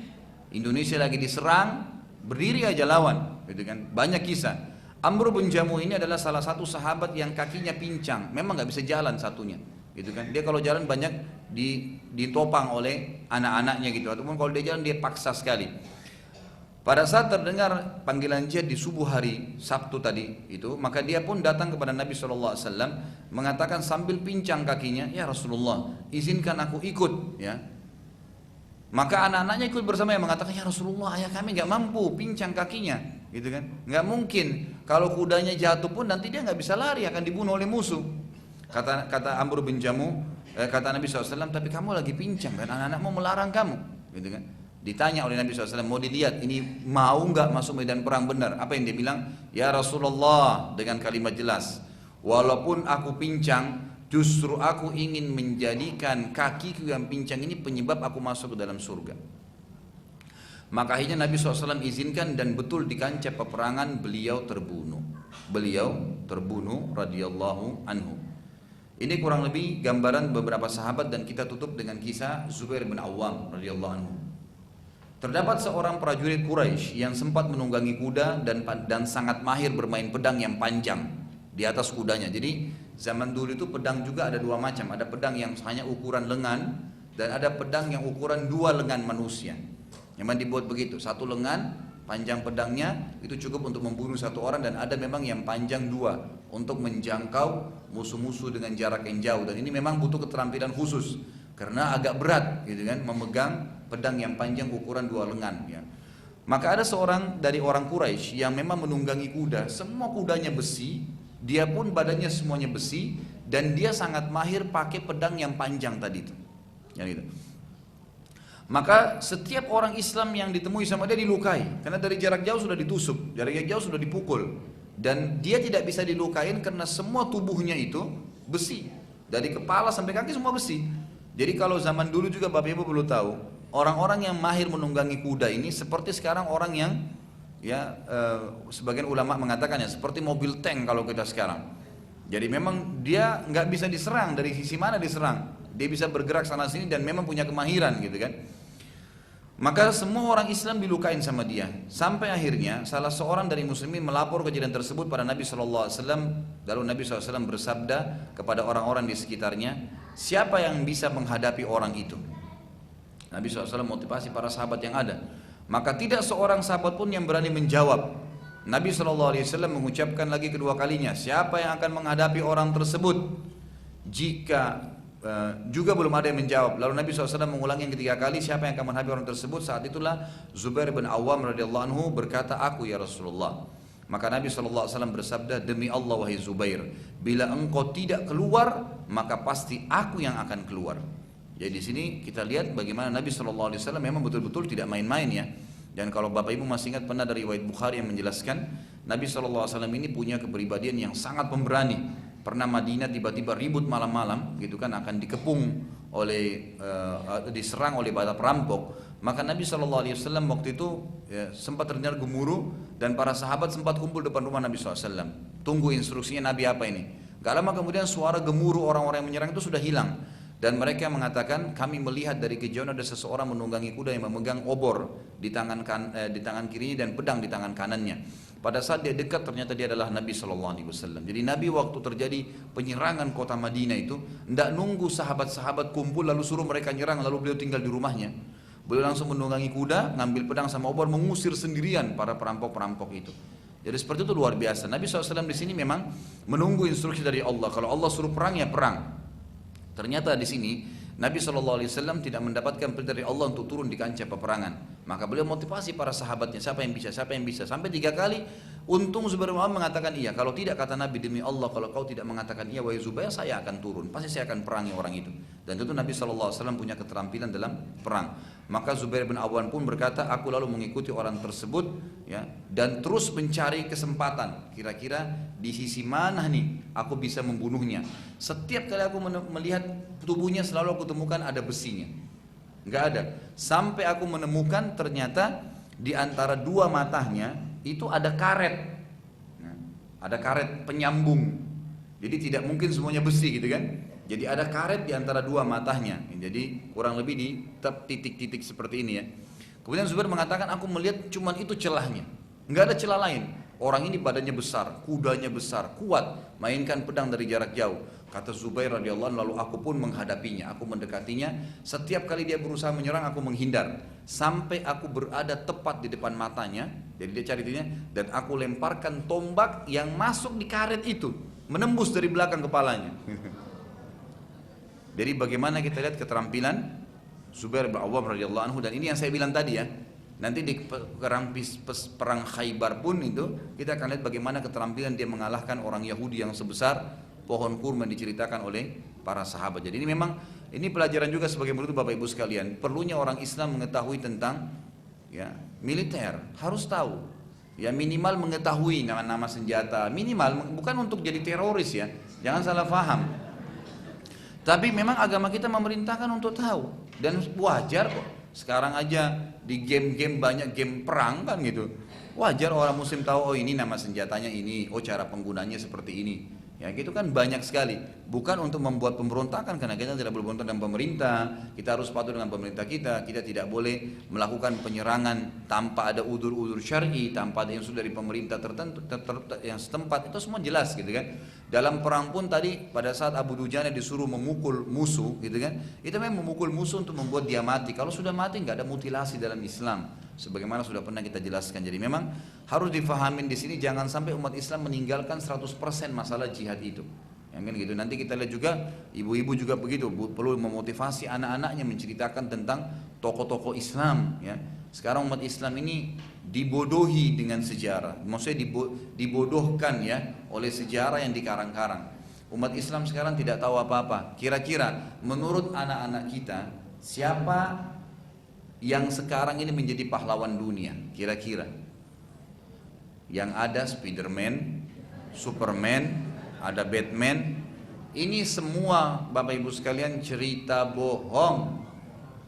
Indonesia lagi diserang, berdiri aja lawan. Gitu kan? Banyak kisah. Amr bin Jamuh ini adalah salah satu sahabat yang kakinya pincang, memang nggak bisa jalan satunya. Gitu kan? Dia kalau jalan banyak ditopang oleh anak-anaknya gitu, ataupun kalau dia jalan dia paksa sekali. Pada saat terdengar panggilan jihad di subuh hari Sabtu tadi itu, maka dia pun datang kepada Nabi SAW mengatakan sambil pincang kakinya, ya Rasulullah, izinkan aku ikut, ya. Maka anak-anaknya ikut bersama yang mengatakan, ya Rasulullah, ayah kami nggak mampu pincang kakinya, gitu kan? Nggak mungkin, kalau kudanya jatuh pun nanti dia nggak bisa lari, akan dibunuh oleh musuh. Kata Amr bin Jamuh, kata Nabi SAW, tapi kamu lagi pincang dan anak-anakmu melarang kamu, gitu kan? Ditanya oleh Nabi SAW, mau dilihat ini mau nggak masuk medan perang benar? Apa yang dia bilang? Ya Rasulullah, dengan kalimat jelas, walaupun aku pincang, justru aku ingin menjadikan kakiku yang pincang ini penyebab aku masuk ke dalam surga. Maka akhirnya Nabi SAW izinkan, dan betul di kancah peperangan beliau terbunuh. Beliau terbunuh radhiyallahu anhu. Ini kurang lebih gambaran beberapa sahabat, dan kita tutup dengan kisah Zubair bin Awam radhiyallahu anhu. Terdapat seorang prajurit Quraisy yang sempat menunggangi kuda dan sangat mahir bermain pedang yang panjang di atas kudanya. Jadi zaman dulu itu pedang juga ada dua macam. Ada pedang yang hanya ukuran lengan, dan ada pedang yang ukuran dua lengan manusia. Memang dibuat begitu, satu lengan panjang pedangnya itu cukup untuk membunuh satu orang, dan ada memang yang panjang dua untuk menjangkau musuh-musuh dengan jarak yang jauh. Dan ini memang butuh keterampilan khusus karena agak berat gitu kan, memegang pedang yang panjang ukuran dua lengan, ya. Maka ada seorang dari orang Quraisy yang memang menunggangi kuda, semua kudanya besi, dia pun badannya semuanya besi, dan dia sangat mahir pakai pedang yang panjang tadi itu, ya gitu. Maka setiap orang Islam yang ditemui sama dia dilukai, karena dari jarak jauh sudah ditusuk, dari jarak jauh sudah dipukul, dan dia tidak bisa dilukain karena semua tubuhnya itu besi, dari kepala sampai kaki semua besi. Jadi kalau zaman dulu juga Bapak Ibu perlu tahu, orang-orang yang mahir menunggangi kuda ini seperti sekarang orang yang sebagian ulama mengatakan ya seperti mobil tank kalau kita sekarang. Jadi memang dia nggak bisa diserang dari sisi mana diserang, dia bisa bergerak sana sini dan memang punya kemahiran gitu kan. Maka semua orang Islam dilukain sama dia, sampai akhirnya salah seorang dari muslimin melapor kejadian tersebut pada Nabi SAW. Lalu Nabi SAW bersabda kepada orang-orang di sekitarnya, siapa yang bisa menghadapi orang itu? Nabi SAW motivasi para sahabat yang ada. Maka tidak seorang sahabat pun yang berani menjawab. Nabi SAW mengucapkan lagi kedua kalinya, siapa yang akan menghadapi orang tersebut? Jika juga belum ada yang menjawab. Lalu Nabi SAW mengulangi yang ketiga kali, siapa yang akan menghadapi orang tersebut? Saat itulah Zubair bin Awam radhiyallahu anhu berkata, aku ya Rasulullah. Maka Nabi SAW bersabda, demi Allah wahai Zubair, bila engkau tidak keluar, maka pasti aku yang akan keluar. Jadi di sini kita lihat bagaimana Nabi SAW memang betul-betul tidak main-main ya. Dan kalau Bapak Ibu masih ingat, pernah dari riwayat Bukhari yang menjelaskan, Nabi SAW ini punya kepribadian yang sangat pemberani. Pernah Madinah tiba-tiba ribut malam-malam gitu kan, akan dikepung oleh diserang oleh bala perampok. Maka Nabi SAW waktu itu ya, sempat terdengar gemuruh dan para sahabat sempat kumpul depan rumah Nabi SAW. Tunggu instruksinya Nabi apa ini. Gak lama kemudian suara gemuruh orang-orang yang menyerang itu sudah hilang. Dan mereka mengatakan, kami melihat dari kejauhan ada seseorang menunggangi kuda yang memegang obor di tangan kirinya dan pedang di tangan kanannya. Pada saat dia dekat ternyata dia adalah Nabi SAW. Jadi Nabi waktu terjadi penyerangan kota Madinah itu tidak nunggu sahabat-sahabat kumpul lalu suruh mereka nyerang lalu beliau tinggal di rumahnya. Beliau langsung menunggangi kuda, ngambil pedang sama obor, mengusir sendirian para perampok-perampok itu. Jadi seperti itu luar biasa. Nabi SAW di sini memang menunggu instruksi dari Allah. Kalau Allah suruh perang ya perang. Ternyata di sini Nabi SAW tidak mendapatkan perintah dari Allah untuk turun di kancah peperangan. Maka beliau motivasi para sahabatnya, siapa yang bisa, siapa yang bisa. Sampai 3 kali, untung Zubair bin Awam mengatakan iya. Kalau tidak, kata Nabi, demi Allah, kalau kau tidak mengatakan iya wahai Zubair, saya akan turun. Pasti saya akan perangi orang itu. Dan tentu Nabi SAW punya keterampilan dalam perang. Maka Zubair bin Awam pun berkata, aku lalu mengikuti orang tersebut ya, dan terus mencari kesempatan. Kira-kira di sisi mana nih aku bisa membunuhnya. Setiap kali aku melihat tubuhnya selalu aku temukan ada besinya. Enggak ada. Sampai aku menemukan ternyata di antara 2 matanya itu ada karet. Nah, ada karet penyambung. Jadi tidak mungkin semuanya besi gitu kan. Jadi ada karet di antara 2 matanya. Jadi kurang lebih di titik-titik seperti ini ya. Kemudian Zubair mengatakan, aku melihat cuman itu celahnya. Enggak ada celah lain. Orang ini badannya besar, kudanya besar, kuat, mainkan pedang dari jarak jauh. Kata Zubair radhiyallahu anhu, lalu aku pun menghadapinya, aku mendekatinya. Setiap kali dia berusaha menyerang, aku menghindar. Sampai aku berada tepat di depan matanya, jadi dia cari dia, dan aku lemparkan tombak yang masuk di karet itu, menembus dari belakang kepalanya. Jadi bagaimana kita lihat keterampilan Zubair bin Awam radhiyallahu anhu, dan ini yang saya bilang tadi ya. Nanti di perang Khaybar pun itu kita akan lihat bagaimana keterampilan dia mengalahkan orang Yahudi yang sebesar pohon kurma diceritakan oleh para sahabat. Jadi ini memang ini pelajaran juga sebagai menurut Bapak Ibu sekalian. Perlunya orang Islam mengetahui tentang ya militer, harus tahu. Ya minimal mengetahui nama-nama senjata, minimal bukan untuk jadi teroris ya. Jangan salah paham. Tapi memang agama kita memerintahkan untuk tahu dan wajar kok. Sekarang aja di game-game banyak game perang kan gitu. Wajar orang muslim tahu, oh ini nama senjatanya ini, oh cara penggunanya seperti ini. Ya gitu kan banyak sekali. Bukan untuk membuat pemberontakan, karena kita tidak boleh berontak dengan pemerintah. Kita harus patuh dengan pemerintah kita. Kita tidak boleh melakukan penyerangan tanpa ada udzur-udzur syar'i, tanpa ada yang sudah dari pemerintah tertentu yang setempat. Itu semua jelas gitu kan. Dalam perang pun tadi pada saat Abu Dujana disuruh memukul musuh gitu kan, itu memang memukul musuh untuk membuat dia mati. Kalau sudah mati nggak ada mutilasi dalam Islam, sebagaimana sudah pernah kita jelaskan. Jadi memang harus difahamin di sini, jangan sampai umat Islam meninggalkan 100% masalah jihad itu. Yang kan gitu. Nanti kita lihat juga ibu-ibu juga begitu, perlu memotivasi anak-anaknya menceritakan tentang tokoh-tokoh Islam ya. Sekarang umat Islam ini dibodohi dengan sejarah, maksudnya dibodohkan ya oleh sejarah yang dikarang-karang. Umat Islam sekarang tidak tahu apa-apa. Kira-kira menurut anak-anak kita siapa yang sekarang ini menjadi pahlawan dunia? Kira-kira yang ada Spiderman, Superman, ada Batman. Ini semua Bapak Ibu sekalian cerita bohong.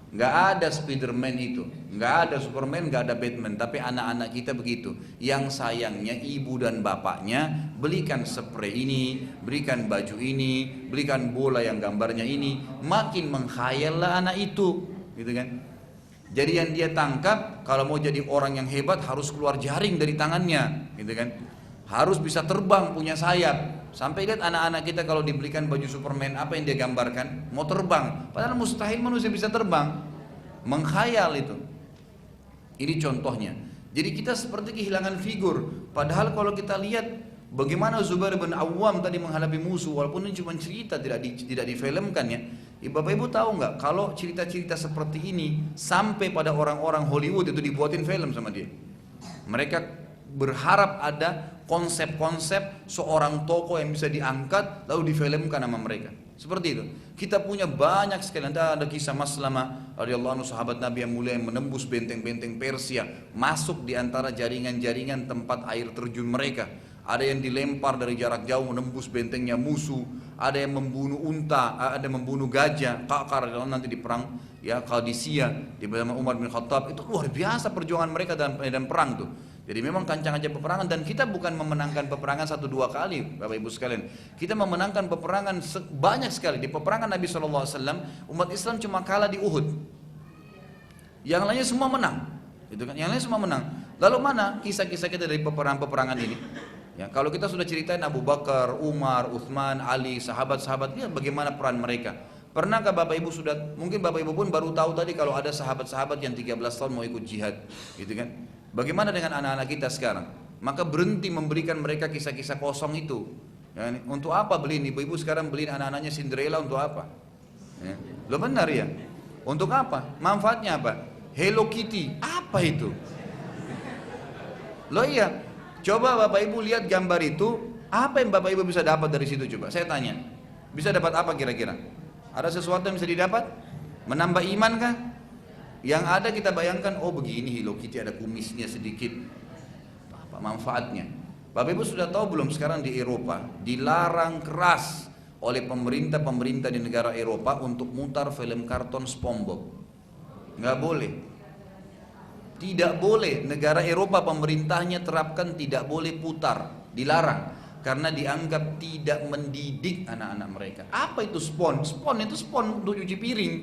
Nggak ada Spiderman itu, nggak ada Superman, nggak ada Batman. Tapi anak-anak kita begitu. Yang sayangnya ibu dan bapaknya belikan spray ini, berikan baju ini, belikan bola yang gambarnya ini. Makin menghayallah anak itu, gitu kan? Jadi yang dia tangkap kalau mau jadi orang yang hebat harus keluar jaring dari tangannya, gitu kan? Harus bisa terbang, punya sayap. Sampai lihat anak-anak kita kalau dibelikan baju Superman, apa yang dia gambarkan? Mau terbang. Padahal mustahil manusia bisa terbang. Menghayal itu. Ini contohnya. Jadi kita seperti kehilangan figur. Padahal kalau kita lihat bagaimana Zubair bin Awam tadi menghadapi musuh, walaupun ini cuma cerita, tidak difilmkan ya. Bapak Ibu tahu nggak kalau cerita-cerita seperti ini sampai pada orang-orang Hollywood itu dibuatin film sama dia. Mereka berharap ada konsep-konsep seorang tokoh yang bisa diangkat lalu difilmkan sama mereka. Seperti itu. Kita punya banyak sekali. Ada kisah Maslamah radhiyallahu anhu, sahabat Nabi yang mulia yang menembus benteng-benteng Persia, masuk di antara jaringan-jaringan tempat air terjun mereka. Ada yang dilempar dari jarak jauh menembus bentengnya musuh, ada yang membunuh unta, ada yang membunuh gajah. Kakar nanti di perang ya Qadisiyah di bersama Umar bin Khattab. Itu luar biasa perjuangan mereka dalam medan perang tuh. Jadi memang kancang aja peperangan, dan kita bukan memenangkan peperangan 1-2 kali, Bapak Ibu sekalian. Kita memenangkan peperangan banyak sekali. Di peperangan Nabi SAW, umat Islam cuma kalah di Uhud. Yang lainnya semua menang. Gitu kan? Yang lainnya semua menang. Lalu mana kisah-kisah kita dari peperangan-peperangan ini? Ya, kalau kita sudah ceritain Abu Bakar, Umar, Uthman, Ali, sahabat-sahabat, lihat bagaimana peran mereka. Pernahkah Bapak Ibu sudah, mungkin Bapak Ibu pun baru tahu tadi kalau ada sahabat-sahabat yang 13 tahun mau ikut jihad, gitu kan? Bagaimana dengan anak-anak kita sekarang? Maka berhenti memberikan mereka kisah-kisah kosong itu. Ya, untuk apa beliin? Ibu-ibu sekarang beliin anak-anaknya Cinderella untuk apa? Ya. Lo benar ya? Untuk apa? Manfaatnya apa? Hello Kitty, apa itu? Lo iya, coba Bapak Ibu lihat gambar itu, apa yang Bapak Ibu bisa dapat dari situ coba? Saya tanya, bisa dapat apa kira-kira? Ada sesuatu yang bisa didapat? Menambah iman kah? Yang ada kita bayangkan, oh begini Hello Kitty ada kumisnya sedikit. Apa manfaatnya? Bapak Ibu sudah tahu belum sekarang di Eropa dilarang keras oleh pemerintah-pemerintah di negara Eropa untuk mutar film karton SpongeBob. Nggak boleh. Tidak boleh, negara Eropa pemerintahnya terapkan tidak boleh putar, dilarang. Karena dianggap tidak mendidik anak-anak mereka. Apa itu spon? Spon itu spon untuk cuci piring.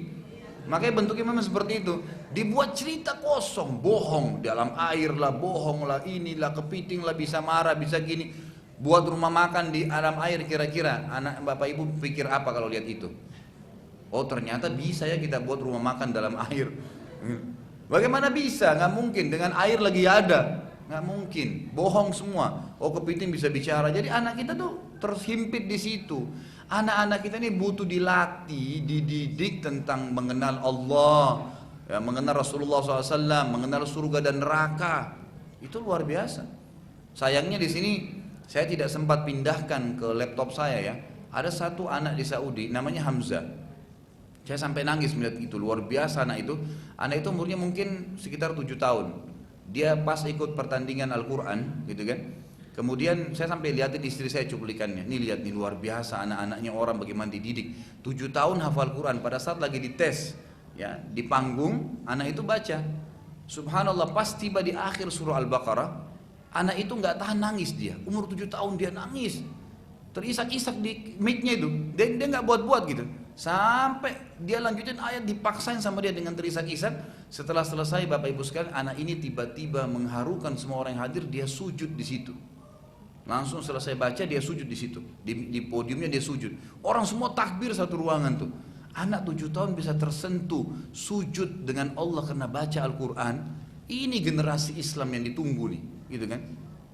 Makanya bentuknya memang seperti itu. Dibuat cerita kosong, bohong, dalam air lah, bohong lah, inilah, kepiting lah, bisa marah, bisa gini. Buat rumah makan di alam air, kira-kira anak Bapak Ibu pikir apa kalau lihat itu? Oh ternyata bisa ya kita buat rumah makan dalam air. Bagaimana bisa? Nggak mungkin, dengan air lagi ada. Nggak mungkin, bohong semua. Oh kepiting bisa bicara. Jadi anak kita tuh terhimpit di situ. Anak-anak kita ini butuh dilatih, dididik tentang mengenal Allah, ya, mengenal Rasulullah SAW, mengenal surga dan neraka. Itu luar biasa. Sayangnya di sini saya tidak sempat pindahkan ke laptop saya ya. Ada satu anak di Saudi namanya Hamzah. Saya sampai nangis melihat itu, luar biasa anak itu. Anak itu umurnya mungkin sekitar 7 tahun. Dia pas ikut pertandingan Al-Quran gitu kan. Kemudian saya sampai lihatin istri saya cuplikannya. Nih lihat nih luar biasa anak-anaknya orang bagaimana dididik. 7 tahun hafal Quran, pada saat lagi dites ya, di panggung anak itu baca. Subhanallah, pas tiba di akhir surah Al-Baqarah, anak itu nggak tahan nangis dia. Umur 7 tahun dia nangis. Terisak-isak di mic-nya itu. Dia nggak buat-buat gitu. Sampai dia lanjutin ayat, dipaksain sama dia dengan terisak-isak. Setelah selesai Bapak Ibu sekalian, anak ini tiba-tiba mengharukan semua orang yang hadir, dia sujud di situ. Langsung selesai baca dia sujud di situ, di podiumnya dia sujud. Orang semua takbir satu ruangan tuh. Anak 7 tahun bisa tersentuh sujud dengan Allah karena baca Al-Quran. Ini generasi Islam yang ditunggu nih, gitu kan?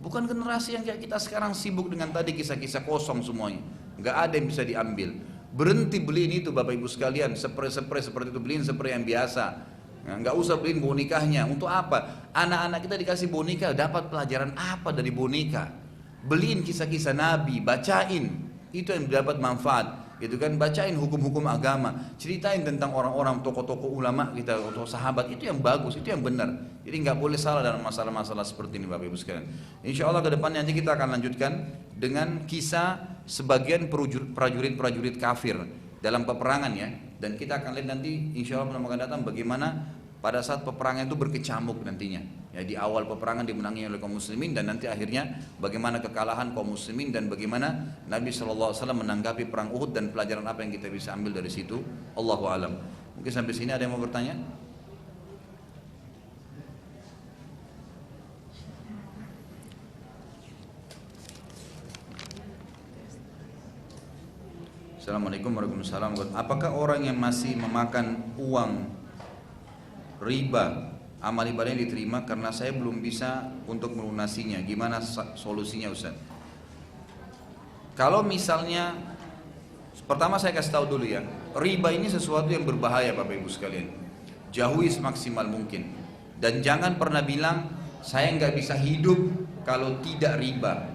Bukan generasi yang kayak kita sekarang sibuk dengan tadi kisah-kisah kosong semuanya. Nggak ada yang bisa diambil. Berhenti beliin itu Bapak Ibu sekalian, spray-spray seperti itu, beliin spray yang biasa. Nggak usah beliin bonekanya. Untuk apa? Anak-anak kita dikasih boneka, dapat pelajaran apa dari boneka? Beliin kisah-kisah Nabi, bacain, itu yang dapat manfaat, gitu kan? Bacain hukum-hukum agama, ceritain tentang orang-orang tokoh-tokoh ulama kita, atau sahabat, itu yang bagus, itu yang benar. Jadi nggak boleh salah dalam masalah-masalah seperti ini Bapak Ibu sekalian. Insya Allah ke depan nanti kita akan lanjutkan dengan kisah sebagian prajurit-prajurit kafir dalam peperangan ya, dan kita akan lihat nanti Insya Allah akan datang bagaimana pada saat peperangan itu berkecamuk nantinya. Ya, di awal peperangan dimenangi oleh kaum muslimin, dan nanti akhirnya bagaimana kekalahan kaum muslimin dan bagaimana Nabi SAW menanggapi perang Uhud dan pelajaran apa yang kita bisa ambil dari situ. Allahu alam. Mungkin sampai sini ada yang mau bertanya? Assalamualaikum warahmatullahi wabarakatuh. Apakah orang yang masih memakan uang riba, amal ibadahnya diterima? Karena saya belum bisa untuk melunasinya. Gimana solusinya Ustaz? Kalau misalnya Pertama saya kasih tahu dulu ya, riba ini sesuatu yang berbahaya Bapak Ibu sekalian. Jauhi semaksimal mungkin. Dan jangan pernah bilang, saya nggak bisa hidup kalau tidak riba.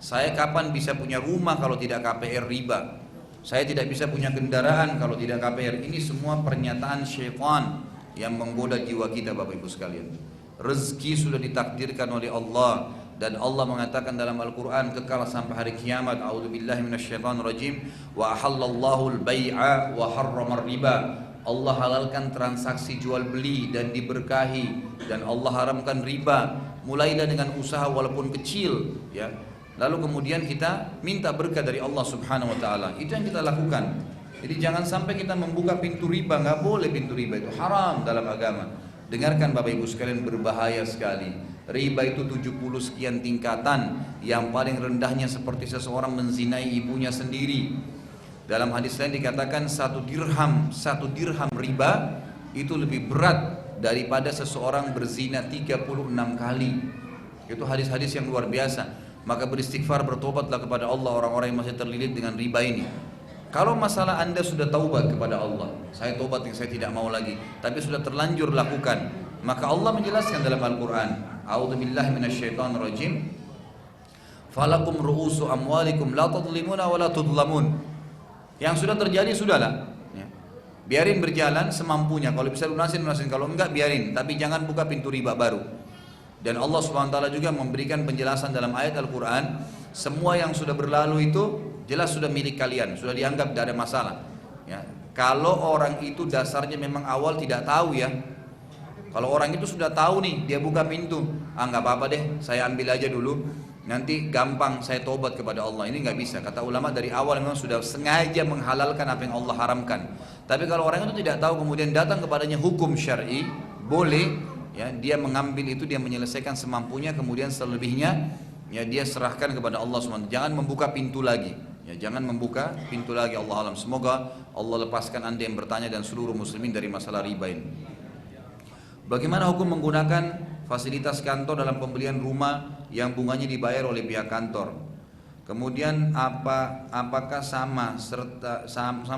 Saya kapan bisa punya rumah kalau tidak KPR riba. Saya tidak bisa punya kendaraan kalau tidak KPR. Ini semua pernyataan syaitan yang menggoda jiwa kita Bapak Ibu sekalian. Rezeki sudah ditakdirkan oleh Allah. Dan Allah mengatakan dalam Al-Quran kekal sampai hari kiamat. A'udzubillahi minasyaitonirrajim. Wa ahallallahu al-bai'a wa harramar riba. Allah halalkan transaksi jual beli dan diberkahi. Dan Allah haramkan riba. Mulailah dengan usaha walaupun kecil, ya. Lalu kemudian kita minta berkah dari Allah Subhanahu wa taala. Itu yang kita lakukan. Jadi jangan sampai kita membuka pintu riba, nggak boleh pintu riba, itu haram dalam agama. Dengarkan Bapak Ibu sekalian, berbahaya sekali. Riba itu 70 sekian tingkatan, yang paling rendahnya seperti seseorang menzinai ibunya sendiri. Dalam hadis lain dikatakan satu dirham riba itu lebih berat daripada seseorang berzina 36 kali. Itu hadis-hadis yang luar biasa. Maka beristighfar, bertobatlah kepada Allah orang-orang yang masih terlilit dengan riba ini. Kalau masalah Anda sudah taubat kepada Allah, saya taubat yang saya tidak mau lagi, tapi sudah terlanjur lakukan, maka Allah menjelaskan dalam Al-Quran, A'udzubillahi minasyaitonirrajim, Falakum ru'usu amwalikum la tadlimuna wa la tudlamun. Yang sudah terjadi sudahlah, ya. Biarin berjalan semampunya. Kalau bisa lunasin, kalau enggak biarin, tapi jangan buka pintu riba baru. Dan Allah Subhanahu wa taala juga memberikan penjelasan dalam ayat Al-Quran, semua yang sudah berlalu itu jelas sudah milik kalian, sudah dianggap tidak ada masalah, ya. Kalau orang itu dasarnya memang awal tidak tahu, ya. Kalau orang itu sudah tahu nih, dia buka pintu, nggak apa-apa deh, saya ambil aja dulu, nanti gampang saya tobat kepada Allah. Ini nggak bisa. Kata ulama dari awal memang sudah sengaja menghalalkan apa yang Allah haramkan. Tapi kalau orang itu tidak tahu kemudian datang kepadanya hukum syar'i, boleh. Ya, dia mengambil itu, dia menyelesaikan semampunya, kemudian selebihnya ya dia serahkan kepada Allah SWT. Jangan membuka pintu lagi, ya, jangan membuka pintu lagi. Allah alam. Semoga Allah lepaskan Anda yang bertanya dan seluruh muslimin dari masalah riba ini. Bagaimana hukum menggunakan fasilitas kantor dalam pembelian rumah yang bunganya dibayar oleh pihak kantor? Kemudian apakah sama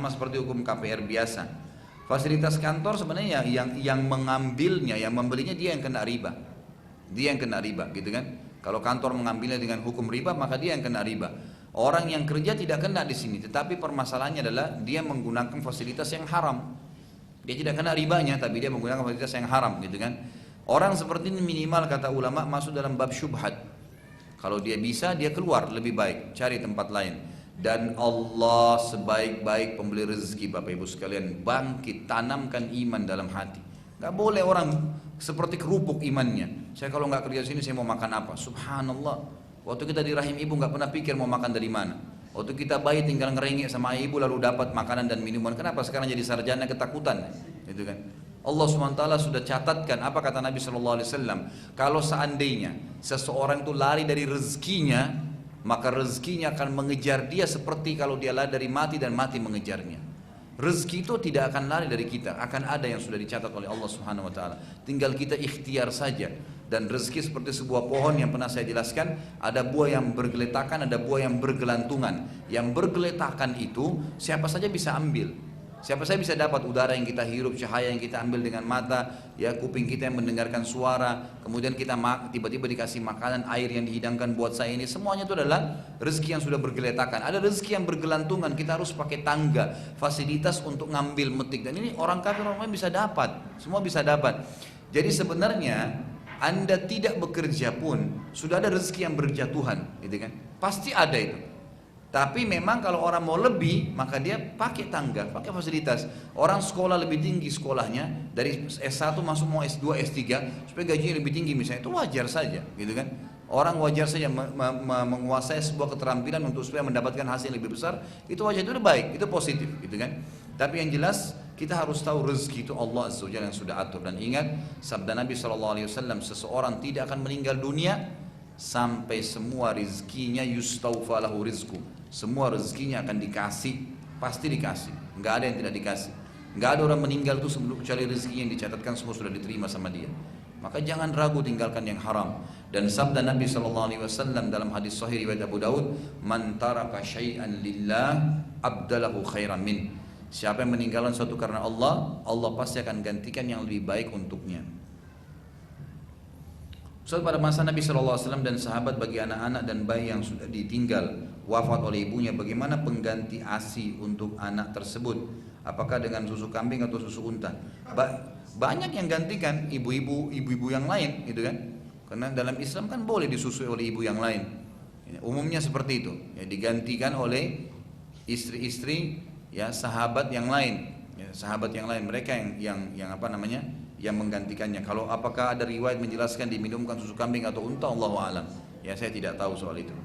seperti hukum KPR biasa? Fasilitas kantor sebenarnya yang mengambilnya, yang membelinya dia yang kena riba. Dia yang kena riba, gitu kan? Kalau kantor mengambilnya dengan hukum riba, maka dia yang kena riba. Orang yang kerja tidak kena di sini, tetapi permasalahannya adalah dia menggunakan fasilitas yang haram. Dia tidak kena ribanya, tapi dia menggunakan fasilitas yang haram, gitu kan? Orang seperti ini minimal kata ulama masuk dalam bab syubhat. Kalau dia bisa, dia keluar lebih baik, cari tempat lain. Dan Allah sebaik-baik pembeli rezeki Bapak Ibu sekalian, bangkit, tanamkan iman dalam hati. Gak boleh orang seperti kerupuk imannya. Saya kalau nggak kerja sini saya mau makan apa? Subhanallah. Waktu kita di rahim ibu nggak pernah pikir mau makan dari mana. Waktu kita bayi tinggal ngerengek sama ibu lalu dapat makanan dan minuman. Kenapa sekarang jadi sarjana ketakutan? Gitu kan? Allah SWT sudah catatkan apa kata Nabi SAW. Kalau seandainya seseorang itu lari dari rezekinya, maka rezekinya akan mengejar dia seperti kalau dia lari dari mati dan mati mengejarnya. Rezeki itu tidak akan lari dari kita, akan ada yang sudah dicatat oleh Allah Subhanahu wa taala. Tinggal kita ikhtiar saja. Dan rezeki seperti sebuah pohon yang pernah saya jelaskan, ada buah yang bergeletakan, ada buah yang bergelantungan. Yang bergeletakan itu siapa saja bisa ambil. Siapa saja bisa dapat udara yang kita hirup, cahaya yang kita ambil dengan mata, ya, kuping kita yang mendengarkan suara, kemudian kita tiba-tiba dikasih makanan, air yang dihidangkan buat saya ini, semuanya itu adalah rezeki yang sudah bergeletakan. Ada rezeki yang bergelantungan, kita harus pakai tangga, fasilitas untuk ngambil metik, dan ini orang kafir orang lain bisa dapat, semua bisa dapat. Jadi sebenarnya Anda tidak bekerja pun sudah ada rezeki yang berjatuhan, gitu kan? Pasti ada itu. Tapi memang kalau orang mau lebih, maka dia pakai tangga, pakai fasilitas. Orang sekolah lebih tinggi sekolahnya, dari S1 masuk mau S2, S3, supaya gajinya lebih tinggi misalnya, itu wajar saja, gitu kan? Orang wajar saja menguasai sebuah keterampilan untuk supaya mendapatkan hasil yang lebih besar, itu wajar, itu udah baik, itu positif, gitu kan? Tapi yang jelas kita harus tahu rezeki itu Allah Azza wa Jalla yang sudah atur. Dan ingat sabda Nabi SAW, seseorang tidak akan meninggal dunia sampai semua rizkinya yustaufa lahu rizku. Semua rezekinya akan dikasih, pasti dikasih. Nggak ada yang tidak dikasih. Nggak ada orang meninggal itu sebelum kecuali rezekinya yang dicatatkan semua sudah diterima sama dia. maka jangan ragu tinggalkan yang haram. Dan sabda Nabi SAW dalam hadis sahih riwayat Abu Daud, man taraka syai'an lillah abdalahu khairan min. Siapa yang meninggalkan sesuatu karena Allah, Allah pasti akan gantikan yang lebih baik untuknya. Ustaz, pada masa Nabi SAW dan sahabat, bagi anak-anak dan bayi yang sudah ditinggal wafat oleh ibunya, bagaimana pengganti ASI untuk anak tersebut? Apakah dengan susu kambing atau susu unta? Banyak yang gantikan ibu-ibu yang lain, gitu kan? Karena dalam Islam kan boleh disusui oleh ibu yang lain. Umumnya seperti itu. Ya, digantikan oleh istri-istri ya sahabat yang lain. Ya, sahabat yang lain, mereka yang apa namanya? Yang menggantikannya. Kalau apakah ada riwayat menjelaskan diminumkan susu kambing atau unta, Allahu a'lam. Ya, saya tidak tahu soal itu.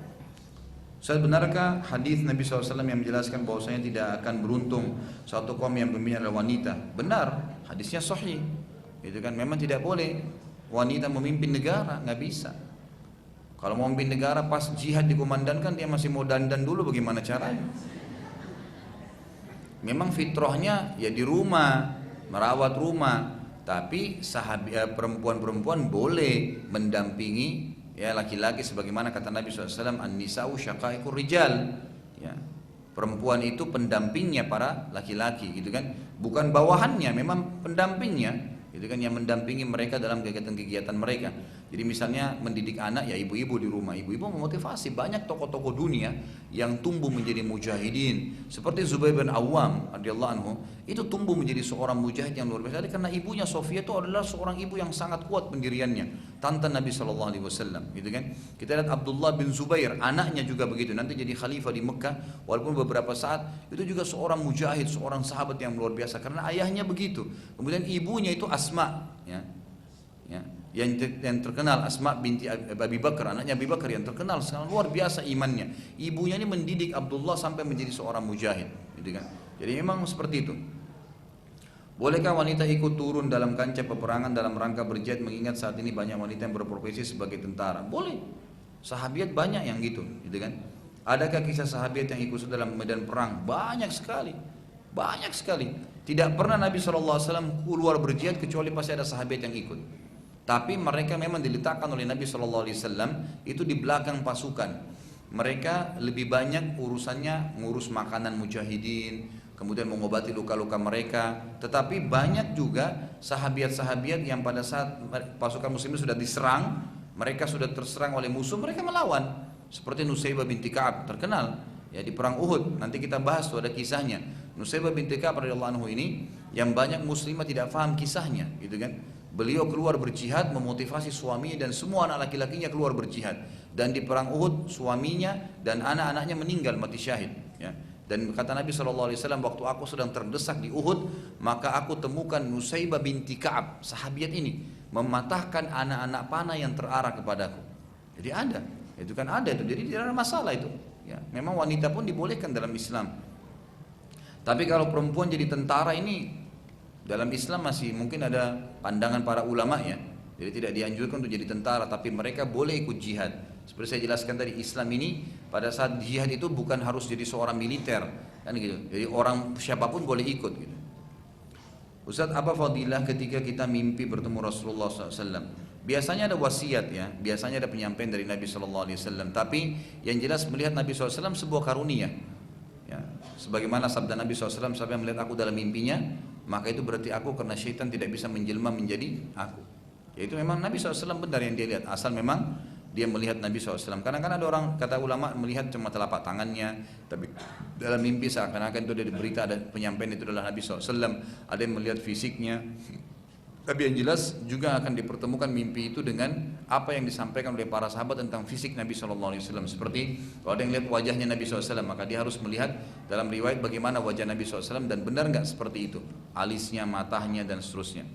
Ustaz, benarkah hadis Nabi SAW yang menjelaskan bahwasanya tidak akan beruntung suatu kaum yang pemimpinnya adalah wanita? Benar, hadisnya sahih. Itu kan memang tidak boleh wanita memimpin negara, nggak bisa. Kalau mau memimpin negara pas jihad dikumandangkan dia masih mau dandan dulu, bagaimana caranya? Memang fitrahnya ya di rumah, merawat rumah, tapi perempuan-perempuan boleh mendampingi ya laki-laki, sebagaimana kata Nabi SAW, an-nisa'u syaqaiqur rijal. Ya, perempuan itu pendampingnya para laki-laki, gitu kan? Bukan bawahannya, memang pendampingnya, gitu kan? Yang mendampingi mereka dalam kegiatan-kegiatan mereka. Jadi misalnya mendidik anak, ya ibu-ibu di rumah, ibu-ibu memotivasi. Banyak tokoh-tokoh dunia yang tumbuh menjadi mujahidin, seperti Zubair bin Awam radhiyallahu anhu, itu tumbuh menjadi seorang mujahid yang luar biasa karena ibunya Sofia itu adalah seorang ibu yang sangat kuat pendiriannya, tante Nabi SAW, gitu kan? Kita lihat Abdullah bin Zubair, anaknya juga begitu, nanti jadi khalifah di Mekah, walaupun beberapa saat itu juga seorang mujahid, seorang sahabat yang luar biasa karena ayahnya begitu. Kemudian ibunya itu Asma, ya, yang terkenal, Asma binti Abi Bakar, anaknya Abi Bakar yang terkenal sangat luar biasa imannya. Ibunya ini mendidik Abdullah sampai menjadi seorang mujahid, gitu kan? Jadi memang seperti itu. Bolehkah wanita ikut turun dalam kancah peperangan dalam rangka berjihad, mengingat saat ini banyak wanita yang berprofesi sebagai tentara? Boleh. Sahabiat banyak yang gitu kan? Adakah kisah sahabiat yang ikut dalam medan perang? Banyak sekali. Banyak sekali. Tidak pernah Nabi SAW keluar berjihad kecuali pasti ada sahabat yang ikut. Tapi mereka memang diletakkan oleh Nabi SAW itu di belakang pasukan. Mereka lebih banyak urusannya ngurus makanan mujahidin, kemudian mengobati luka-luka mereka. Tetapi banyak juga sahabiat-sahabiat yang pada saat pasukan muslimin sudah diserang, mereka sudah terserang oleh musuh, mereka melawan. Seperti Nusaybah binti Ka'ab, terkenal ya di perang Uhud. Nanti kita bahas tuh ada kisahnya. Nusaybah binti Ka'ab radhiyallahu anhu ini yang banyak muslimah tidak paham kisahnya, gitu kan? Beliau keluar berjihad memotivasi suaminya dan semua anak laki-lakinya keluar berjihad. Dan di perang Uhud suaminya dan anak-anaknya meninggal mati syahid. Ya. Dan kata Nabi SAW, waktu aku sedang terdesak di Uhud, maka aku temukan Nusaybah binti Ka'ab, sahabiat ini, mematahkan anak-anak panah yang terarah kepadaku. Jadi ada, itu kan ada itu. Jadi tidak ada masalah itu. Ya. Memang wanita pun dibolehkan dalam Islam. Tapi kalau perempuan jadi tentara ini dalam Islam masih mungkin ada pandangan para ulama ya. Jadi tidak dianjurkan untuk jadi tentara, tapi mereka boleh ikut jihad. Seperti saya jelaskan tadi, Islam ini pada saat jihad itu bukan harus jadi seorang militer, kan gitu. Jadi orang siapapun boleh ikut gitu. Ustaz, apa fadilah ketika kita mimpi bertemu Rasulullah SAW? Biasanya ada wasiat ya, biasanya ada penyampaian dari Nabi SAW. Tapi yang jelas melihat Nabi SAW sebuah karunia. Ya, sebagaimana sabda Nabi SAW, siapa yang melihat aku dalam mimpinya, maka itu berarti aku, karena syaitan tidak bisa menjelma menjadi aku. Yaitu memang Nabi SAW benar yang dia lihat, asal memang dia melihat Nabi SAW. Karena kan ada orang, kata ulama, melihat cuma telapak tangannya, tapi dalam mimpi seakan-akan itu ada berita, ada penyampaian itu adalah Nabi SAW. Ada yang melihat fisiknya. Tapi yang jelas juga akan dipertemukan mimpi itu dengan apa yang disampaikan oleh para sahabat tentang fisik Nabi SAW. Seperti kalau ada yang lihat wajahnya Nabi SAW, maka dia harus melihat dalam riwayat bagaimana wajah Nabi SAW dan benar nggak seperti itu, alisnya, matanya dan seterusnya.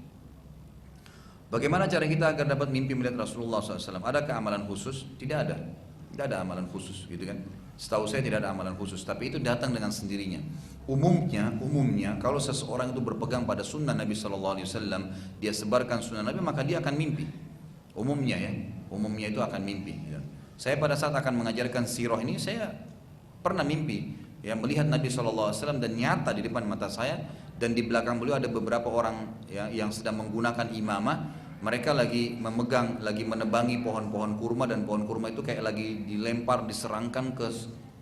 Bagaimana cara kita agar dapat mimpi melihat Rasulullah SAW? Adakah amalan khusus? Tidak ada. Tidak ada amalan khusus, gitu kan? Setahu saya tidak ada amalan khusus, tapi itu datang dengan sendirinya. Umumnya kalau seseorang itu berpegang pada sunnah Nabi SAW, dia sebarkan sunnah Nabi, maka dia akan mimpi. Umumnya itu akan mimpi. Ya. Saya pada saat akan mengajarkan sirah ini, saya pernah mimpi, ya, melihat Nabi SAW dan nyata di depan mata saya, dan di belakang beliau ada beberapa orang ya, yang sedang menggunakan imamah. mereka lagi memegang, lagi menebangi pohon-pohon kurma, dan pohon kurma itu kayak lagi dilempar, diserangkan ke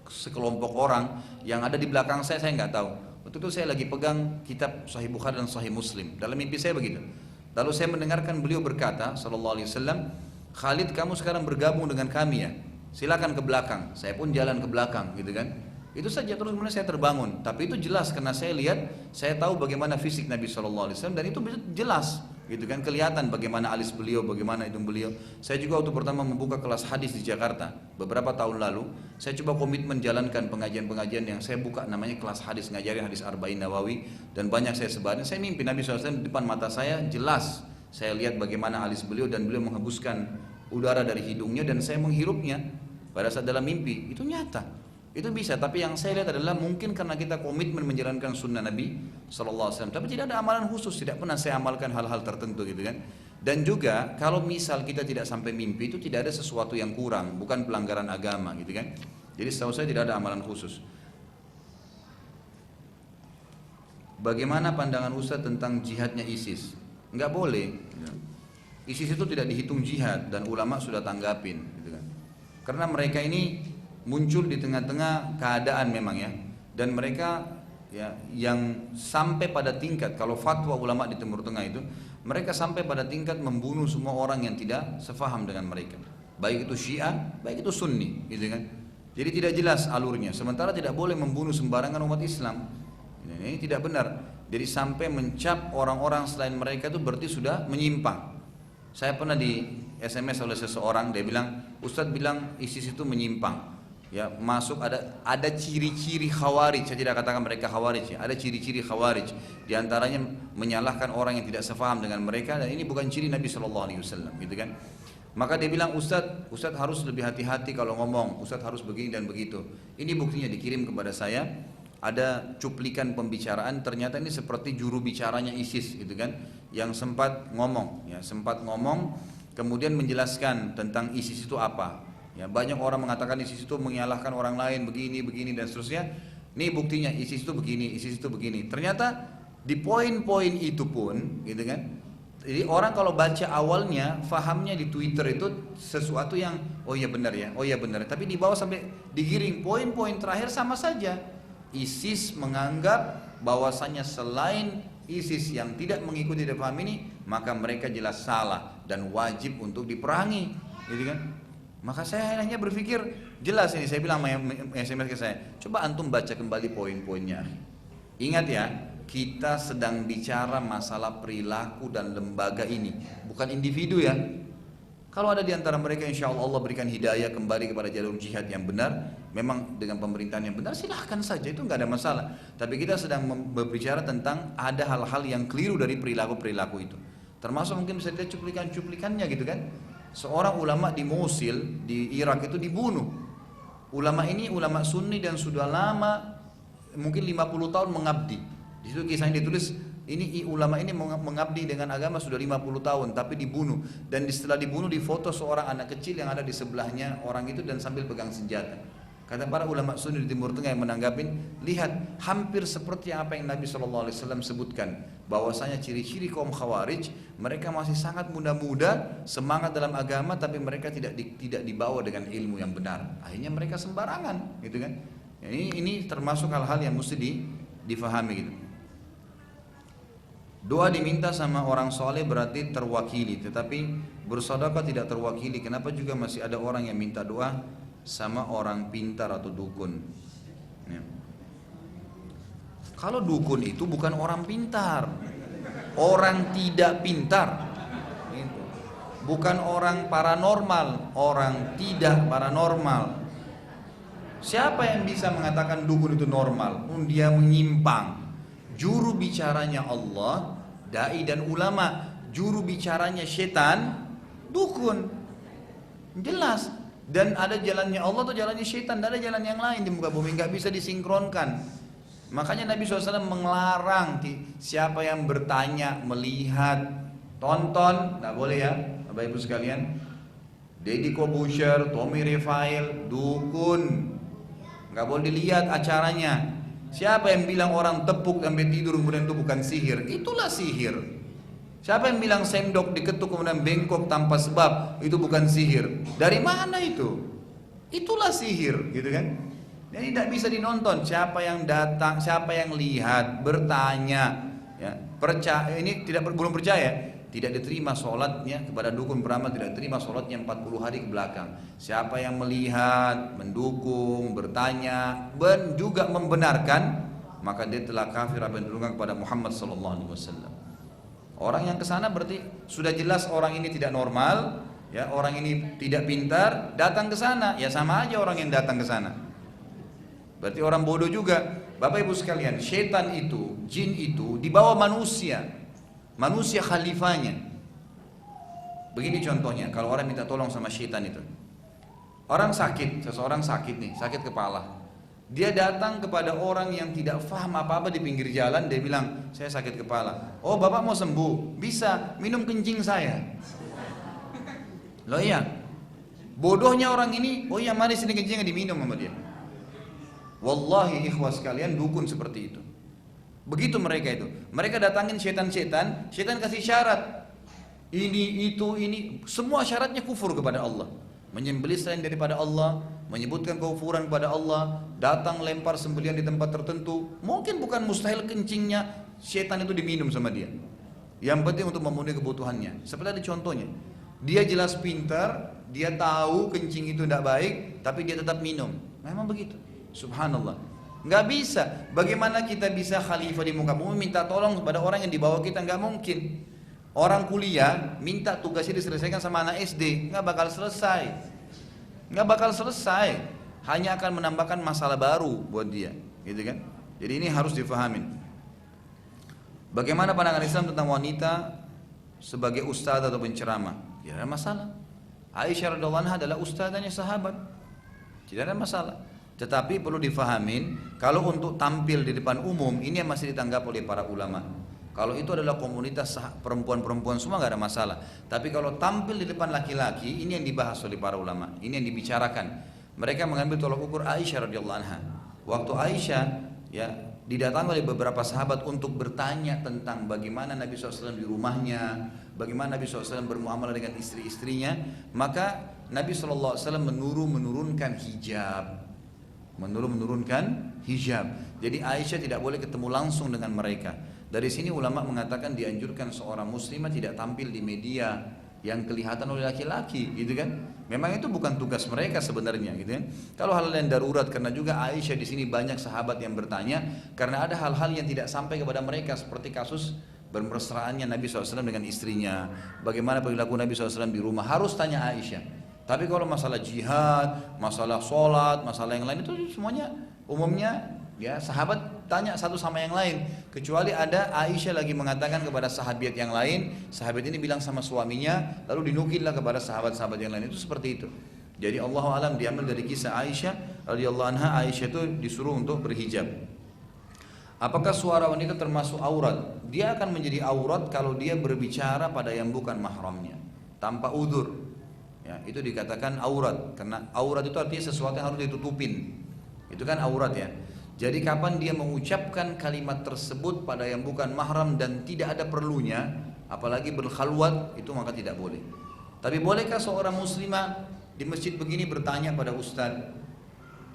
sekelompok orang yang ada di belakang saya nggak tahu. Waktu itu saya lagi pegang kitab Sahih Bukhari dan Sahih Muslim. Dalam mimpi saya begitu. Lalu saya mendengarkan beliau berkata, sallallahu alaihi wasallam, Khalid, kamu sekarang bergabung dengan kami ya. Silakan ke belakang. Saya pun jalan ke belakang, gitu kan. Itu saja, terus kemudian saya terbangun. Tapi itu jelas karena saya lihat, saya tahu bagaimana fisik Nabi sallallahu alaihi wasallam, dan itu jelas, gitu kan, kelihatan bagaimana alis beliau, bagaimana hidung beliau. Saya juga waktu pertama membuka kelas hadis di Jakarta beberapa tahun lalu, saya coba komitmen jalankan pengajian-pengajian yang saya buka namanya kelas hadis, ngajarin hadis Arba'in Nawawi, dan banyak saya sebarin. Saya mimpi Nabi SAW di depan mata saya, jelas saya lihat bagaimana alis beliau, dan beliau menghembuskan udara dari hidungnya dan saya menghirupnya pada saat dalam mimpi. Itu nyata. Itu bisa, tapi yang saya lihat adalah mungkin karena kita komitmen menjalankan sunnah Nabi SAW, tapi tidak ada amalan khusus, tidak pernah saya amalkan hal-hal tertentu, gitu kan. Dan juga kalau misal kita tidak sampai mimpi, itu tidak ada sesuatu yang kurang, bukan pelanggaran agama, gitu kan. Jadi setahu saya tidak ada amalan khusus. Bagaimana pandangan Ustaz tentang jihadnya ISIS? Enggak boleh. ISIS itu tidak dihitung jihad, dan ulama sudah tanggapin, gitu kan. Karena mereka ini muncul di tengah-tengah keadaan memang ya, dan mereka ya yang sampai pada tingkat, kalau fatwa ulama di Timur Tengah itu, mereka sampai pada tingkat membunuh semua orang yang tidak sefaham dengan mereka, baik itu Syiah, baik itu Sunni, gitu kan. Jadi tidak jelas alurnya. Sementara tidak boleh membunuh sembarangan umat Islam. Ini tidak benar. Jadi sampai mencap orang-orang selain mereka itu berarti sudah menyimpang. Saya pernah di SMS oleh seseorang, dia bilang, Ustadz bilang ISIS itu menyimpang. Ya, masuk ada ciri-ciri khawarij. Saya tidak katakan mereka khawarij ya. Ada ciri-ciri khawarij. Di antaranya menyalahkan orang yang tidak sefaham dengan mereka, dan ini bukan ciri Nabi sallallahu alaihi wasallam, gitu kan. Maka dia bilang, Ustadz harus lebih hati-hati kalau ngomong, Ustadz harus begini dan begitu. Ini buktinya dikirim kepada saya, ada cuplikan pembicaraan, ternyata ini seperti juru bicaranya ISIS, gitu kan, yang sempat ngomong, kemudian menjelaskan tentang ISIS itu apa. Ya, banyak orang mengatakan ISIS itu menyalahkan orang lain begini dan seterusnya. Ini buktinya ISIS itu begini, ISIS itu begini. Ternyata di poin-poin itu pun, gitu kan. Jadi orang kalau baca awalnya, fahamnya di Twitter itu sesuatu yang oh iya benar ya, oh iya benar. Tapi di bawah sampai digiring poin-poin terakhir sama saja. ISIS menganggap bahwasanya selain ISIS yang tidak mengikuti dan paham ini, maka mereka jelas salah dan wajib untuk diperangi, gitu kan. Maka saya hanya berpikir, jelas ini, saya bilang SMS ke saya, coba antum baca kembali poin-poinnya. Ingat ya, kita sedang bicara masalah perilaku dan lembaga ini, bukan individu ya. Kalau ada di antara mereka insya Allah berikan hidayah kembali kepada jalur jihad yang benar, memang dengan pemerintahan yang benar, silahkan saja, itu nggak ada masalah. Tapi kita sedang berbicara tentang ada hal-hal yang keliru dari perilaku-perilaku itu. Termasuk mungkin bisa lihat cuplikan-cuplikannya, gitu kan. Seorang ulama di Mosul di Irak itu dibunuh. Ulama ini ulama Sunni dan sudah lama, mungkin 50 tahun mengabdi. Di situ kisahnya ditulis, ini ulama ini mengabdi dengan agama sudah 50 tahun tapi dibunuh, dan setelah dibunuh difoto seorang anak kecil yang ada di sebelahnya orang itu dan sambil pegang senjata. Kata para ulama Sunni di Timur Tengah yang menanggapin, lihat hampir seperti apa yang Nabi SAW sebutkan, bahwasanya ciri-ciri kaum Khawarij, mereka masih sangat muda-muda, semangat dalam agama, tapi mereka tidak dibawa dengan ilmu yang benar. Akhirnya mereka sembarangan, gitu kan. Ini termasuk hal-hal yang mesti difahami, gitu. Doa diminta sama orang soleh berarti terwakili, tetapi bersedekah tidak terwakili. Kenapa juga masih ada orang yang minta doa sama orang pintar atau dukun ya. Kalau dukun itu bukan orang pintar, orang tidak pintar gitu. Bukan orang paranormal, orang tidak paranormal. Siapa yang bisa mengatakan dukun itu normal? Dia menyimpang. Juru bicaranya Allah, dai dan ulama. Juru bicaranya setan, dukun. Jelas. Dan ada jalannya Allah atau jalannya syaitan, tidak ada jalan yang lain di muka bumi, nggak bisa disinkronkan. Makanya Nabi SAW melarang siapa yang bertanya, melihat, tonton, nggak boleh ya, Bapak Ibu sekalian. Deddy Corbuzier, Tommy Refail, dukun, nggak boleh dilihat acaranya. Siapa yang bilang orang tepuk sampai tidur kemudian itu bukan sihir? Itulah sihir. Siapa yang bilang sendok diketuk kemudian bengkok tanpa sebab itu bukan sihir? Dari mana itu? Itulah sihir, gitu kan? Jadi tidak bisa dinonton. Siapa yang datang, siapa yang lihat, bertanya, ya, percaya ini belum percaya, tidak diterima sholatnya kepada dukun beramal, tidak diterima sholatnya 40 hari ke belakang. Siapa yang melihat, mendukung, bertanya, dan juga membenarkan, maka dia telah kafir apa yang diturunkan kepada Muhammad sallallahu alaihi wasallam. Orang yang kesana berarti sudah jelas orang ini tidak normal, ya, orang ini tidak pintar, datang ke sana, ya sama aja orang yang datang ke sana. Berarti orang bodoh juga. Bapak Ibu sekalian, setan itu, jin itu dibawa manusia, manusia khalifahnya. Begini contohnya, kalau orang minta tolong sama setan itu, orang sakit, seseorang sakit nih, sakit kepala. Dia datang kepada orang yang tidak paham apa-apa di pinggir jalan, dia bilang, saya sakit kepala. Oh, bapak mau sembuh? Bisa, minum kencing saya. Loh iya, bodohnya orang ini, oh iya mari sini kencingnya diminum sama dia. Wallahi ikhwas sekalian, dukun seperti itu. Begitu mereka itu. Mereka datangin setan-setan, setan kasih syarat. Ini, itu, ini, semua syaratnya kufur kepada Allah. Menyembelih selain daripada Allah, menyebutkan kekufuran kepada Allah, datang lempar sembelihan di tempat tertentu. Mungkin bukan mustahil kencingnya setan itu diminum sama dia. Yang penting untuk memenuhi kebutuhannya. Seperti ada contohnya. Dia jelas pintar, dia tahu kencing itu tidak baik, tapi dia tetap minum. Memang begitu. Subhanallah. Nggak bisa. Bagaimana kita bisa khalifah di muka bumi minta tolong kepada orang yang di bawah kita? Nggak mungkin. Orang kuliah minta tugasnya diselesaikan sama anak SD, nggak bakal selesai, nggak bakal selesai, hanya akan menambahkan masalah baru buat dia, gitu kan? Jadi ini harus difahamin. Bagaimana pandangan Islam tentang wanita sebagai ustadzah atau penceramah? Tidak ada masalah. Aisyah radhiallahu anha adalah ustadzanya sahabat, tidak ada masalah. Tetapi perlu difahamin, kalau untuk tampil di depan umum ini yang masih ditanggap oleh para ulama. Kalau itu adalah komunitas perempuan-perempuan semua nggak ada masalah. Tapi kalau tampil di depan laki-laki, ini yang dibahas oleh para ulama, ini yang dibicarakan. Mereka mengambil tolak ukur Aisyah radhiyallahu anha. Waktu Aisyah ya didatangi oleh beberapa sahabat untuk bertanya tentang bagaimana Nabi SAW di rumahnya, bagaimana Nabi SAW bermuamalah dengan istri-istrinya, maka Nabi SAW menurunkan hijab. Menurunkan hijab. Jadi Aisyah tidak boleh ketemu langsung dengan mereka. Dari sini ulama mengatakan dianjurkan seorang muslimah tidak tampil di media yang kelihatan oleh laki-laki, gitu kan? Memang itu bukan tugas mereka sebenarnya, gitu kan? Kalau hal yang darurat, karena juga Aisyah di sini banyak sahabat yang bertanya, karena ada hal-hal yang tidak sampai kepada mereka seperti kasus bermesraannya Nabi SAW dengan istrinya, bagaimana perilaku Nabi SAW di rumah, harus tanya Aisyah. Tapi kalau masalah jihad, masalah sholat, masalah yang lain itu semuanya umumnya ya sahabat tanya satu sama yang lain, kecuali ada Aisyah lagi mengatakan kepada sahabat yang lain, sahabat ini bilang sama suaminya, lalu dinukillah kepada sahabat-sahabat yang lain, itu seperti itu. Jadi Allah alam diambil dari kisah Aisyah radhiyallahu anha, Aisyah itu disuruh untuk berhijab. Apakah suara wanita termasuk aurat? Dia akan menjadi aurat kalau dia berbicara pada yang bukan mahramnya, tanpa udzur. Ya, itu dikatakan aurat, karena aurat itu artinya sesuatu yang harus ditutupin. Itu kan aurat ya. Jadi kapan dia mengucapkan kalimat tersebut pada yang bukan mahram dan tidak ada perlunya, apalagi berkhalwat, itu maka tidak boleh. Tapi bolehkah seorang muslimah di masjid begini bertanya pada ustaz,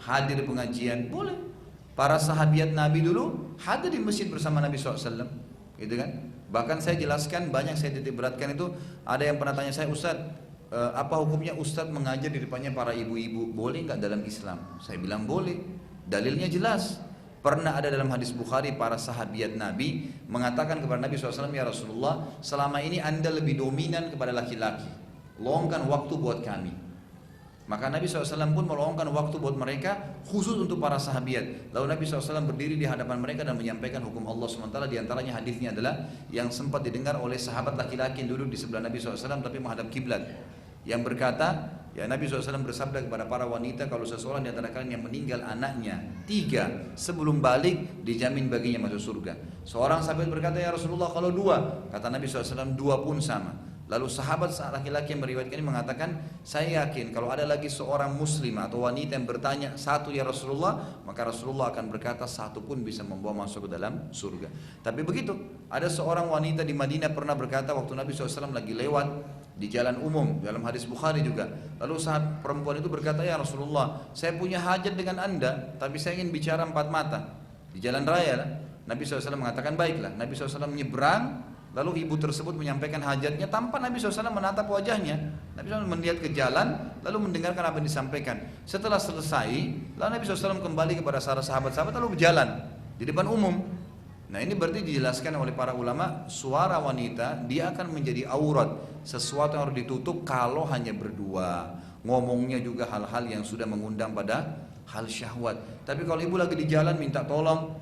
hadir pengajian? Boleh. Para sahabiat Nabi dulu hadir di masjid bersama Nabi SAW, gitu kan? Bahkan saya jelaskan, banyak saya titik beratkan itu, ada yang pernah tanya saya, ustaz, apa hukumnya ustaz mengajar di depannya para ibu-ibu? Boleh nggak dalam Islam? Saya bilang boleh. Dalilnya jelas. Pernah ada dalam hadis Bukhari para sahabiat Nabi mengatakan kepada Nabi SAW, ya Rasulullah, selama ini anda lebih dominan kepada laki-laki, luangkan waktu buat kami. Maka Nabi SAW pun meluangkan waktu buat mereka, khusus untuk para sahabiat. Lalu Nabi SAW berdiri di hadapan mereka dan menyampaikan hukum Allah SWT. Di antaranya hadisnya adalah yang sempat didengar oleh sahabat laki-laki yang duduk di sebelah Nabi SAW tapi menghadap kiblat, yang berkata, ya Nabi SAW bersabda kepada para wanita, kalau seseorang di antara kalian yang meninggal anaknya 3 sebelum balik, dijamin baginya masuk surga. Seorang sahabat berkata, ya Rasulullah kalau 2, kata Nabi SAW 2 pun sama. Lalu sahabat laki-laki yang meriwayatkan ini mengatakan, saya yakin kalau ada lagi seorang muslim atau wanita yang bertanya satu ya Rasulullah, maka Rasulullah akan berkata satu pun bisa membawa masuk ke dalam surga. Tapi begitu, ada seorang wanita di Madinah pernah berkata waktu Nabi SAW lagi lewat di jalan umum, dalam hadis Bukhari juga. Lalu sahabat perempuan itu berkata, ya Rasulullah, saya punya hajat dengan anda, tapi saya ingin bicara empat mata di jalan raya lah. Nabi SAW mengatakan baiklah. Nabi SAW menyeberang. Lalu ibu tersebut menyampaikan hajatnya tanpa Nabi SAW menatap wajahnya. Nabi SAW melihat ke jalan, lalu mendengarkan apa yang disampaikan. Setelah selesai, lalu Nabi SAW kembali kepada sahabat-sahabat lalu berjalan di depan umum. Nah ini berarti dijelaskan oleh para ulama, suara wanita dia akan menjadi aurat, sesuatu yang harus ditutup kalau hanya berdua. Ngomongnya juga hal-hal yang sudah mengundang pada hal syahwat. Tapi kalau ibu lagi di jalan minta tolong,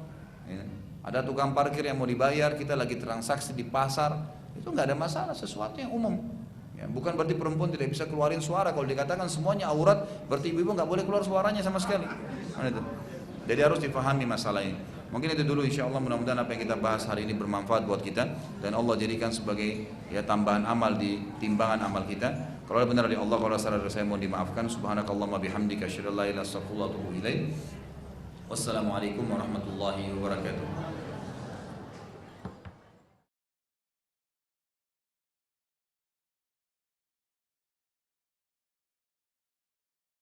ya, ada tukang parkir yang mau dibayar, kita lagi transaksi di pasar, itu nggak ada masalah, sesuatu yang umum. Ya, bukan berarti perempuan tidak bisa keluarin suara. Kalau dikatakan semuanya aurat, berarti ibu-ibu nggak boleh keluar suaranya sama sekali. Mana itu? Jadi harus dipahami masalah ini. Mungkin itu dulu, insya Allah mudah-mudahan apa yang kita bahas hari ini bermanfaat buat kita dan Allah jadikan sebagai ya tambahan amal di timbangan amal kita. Kalau benar dari Allah, kalau salah dari saya mohon dimaafkan. Subhanakallahumma bihamdika asyhadu an la ilaha illa anta astaghfiruka wa atubu ilaik. Wassalamualaikum warahmatullahi wabarakatuh.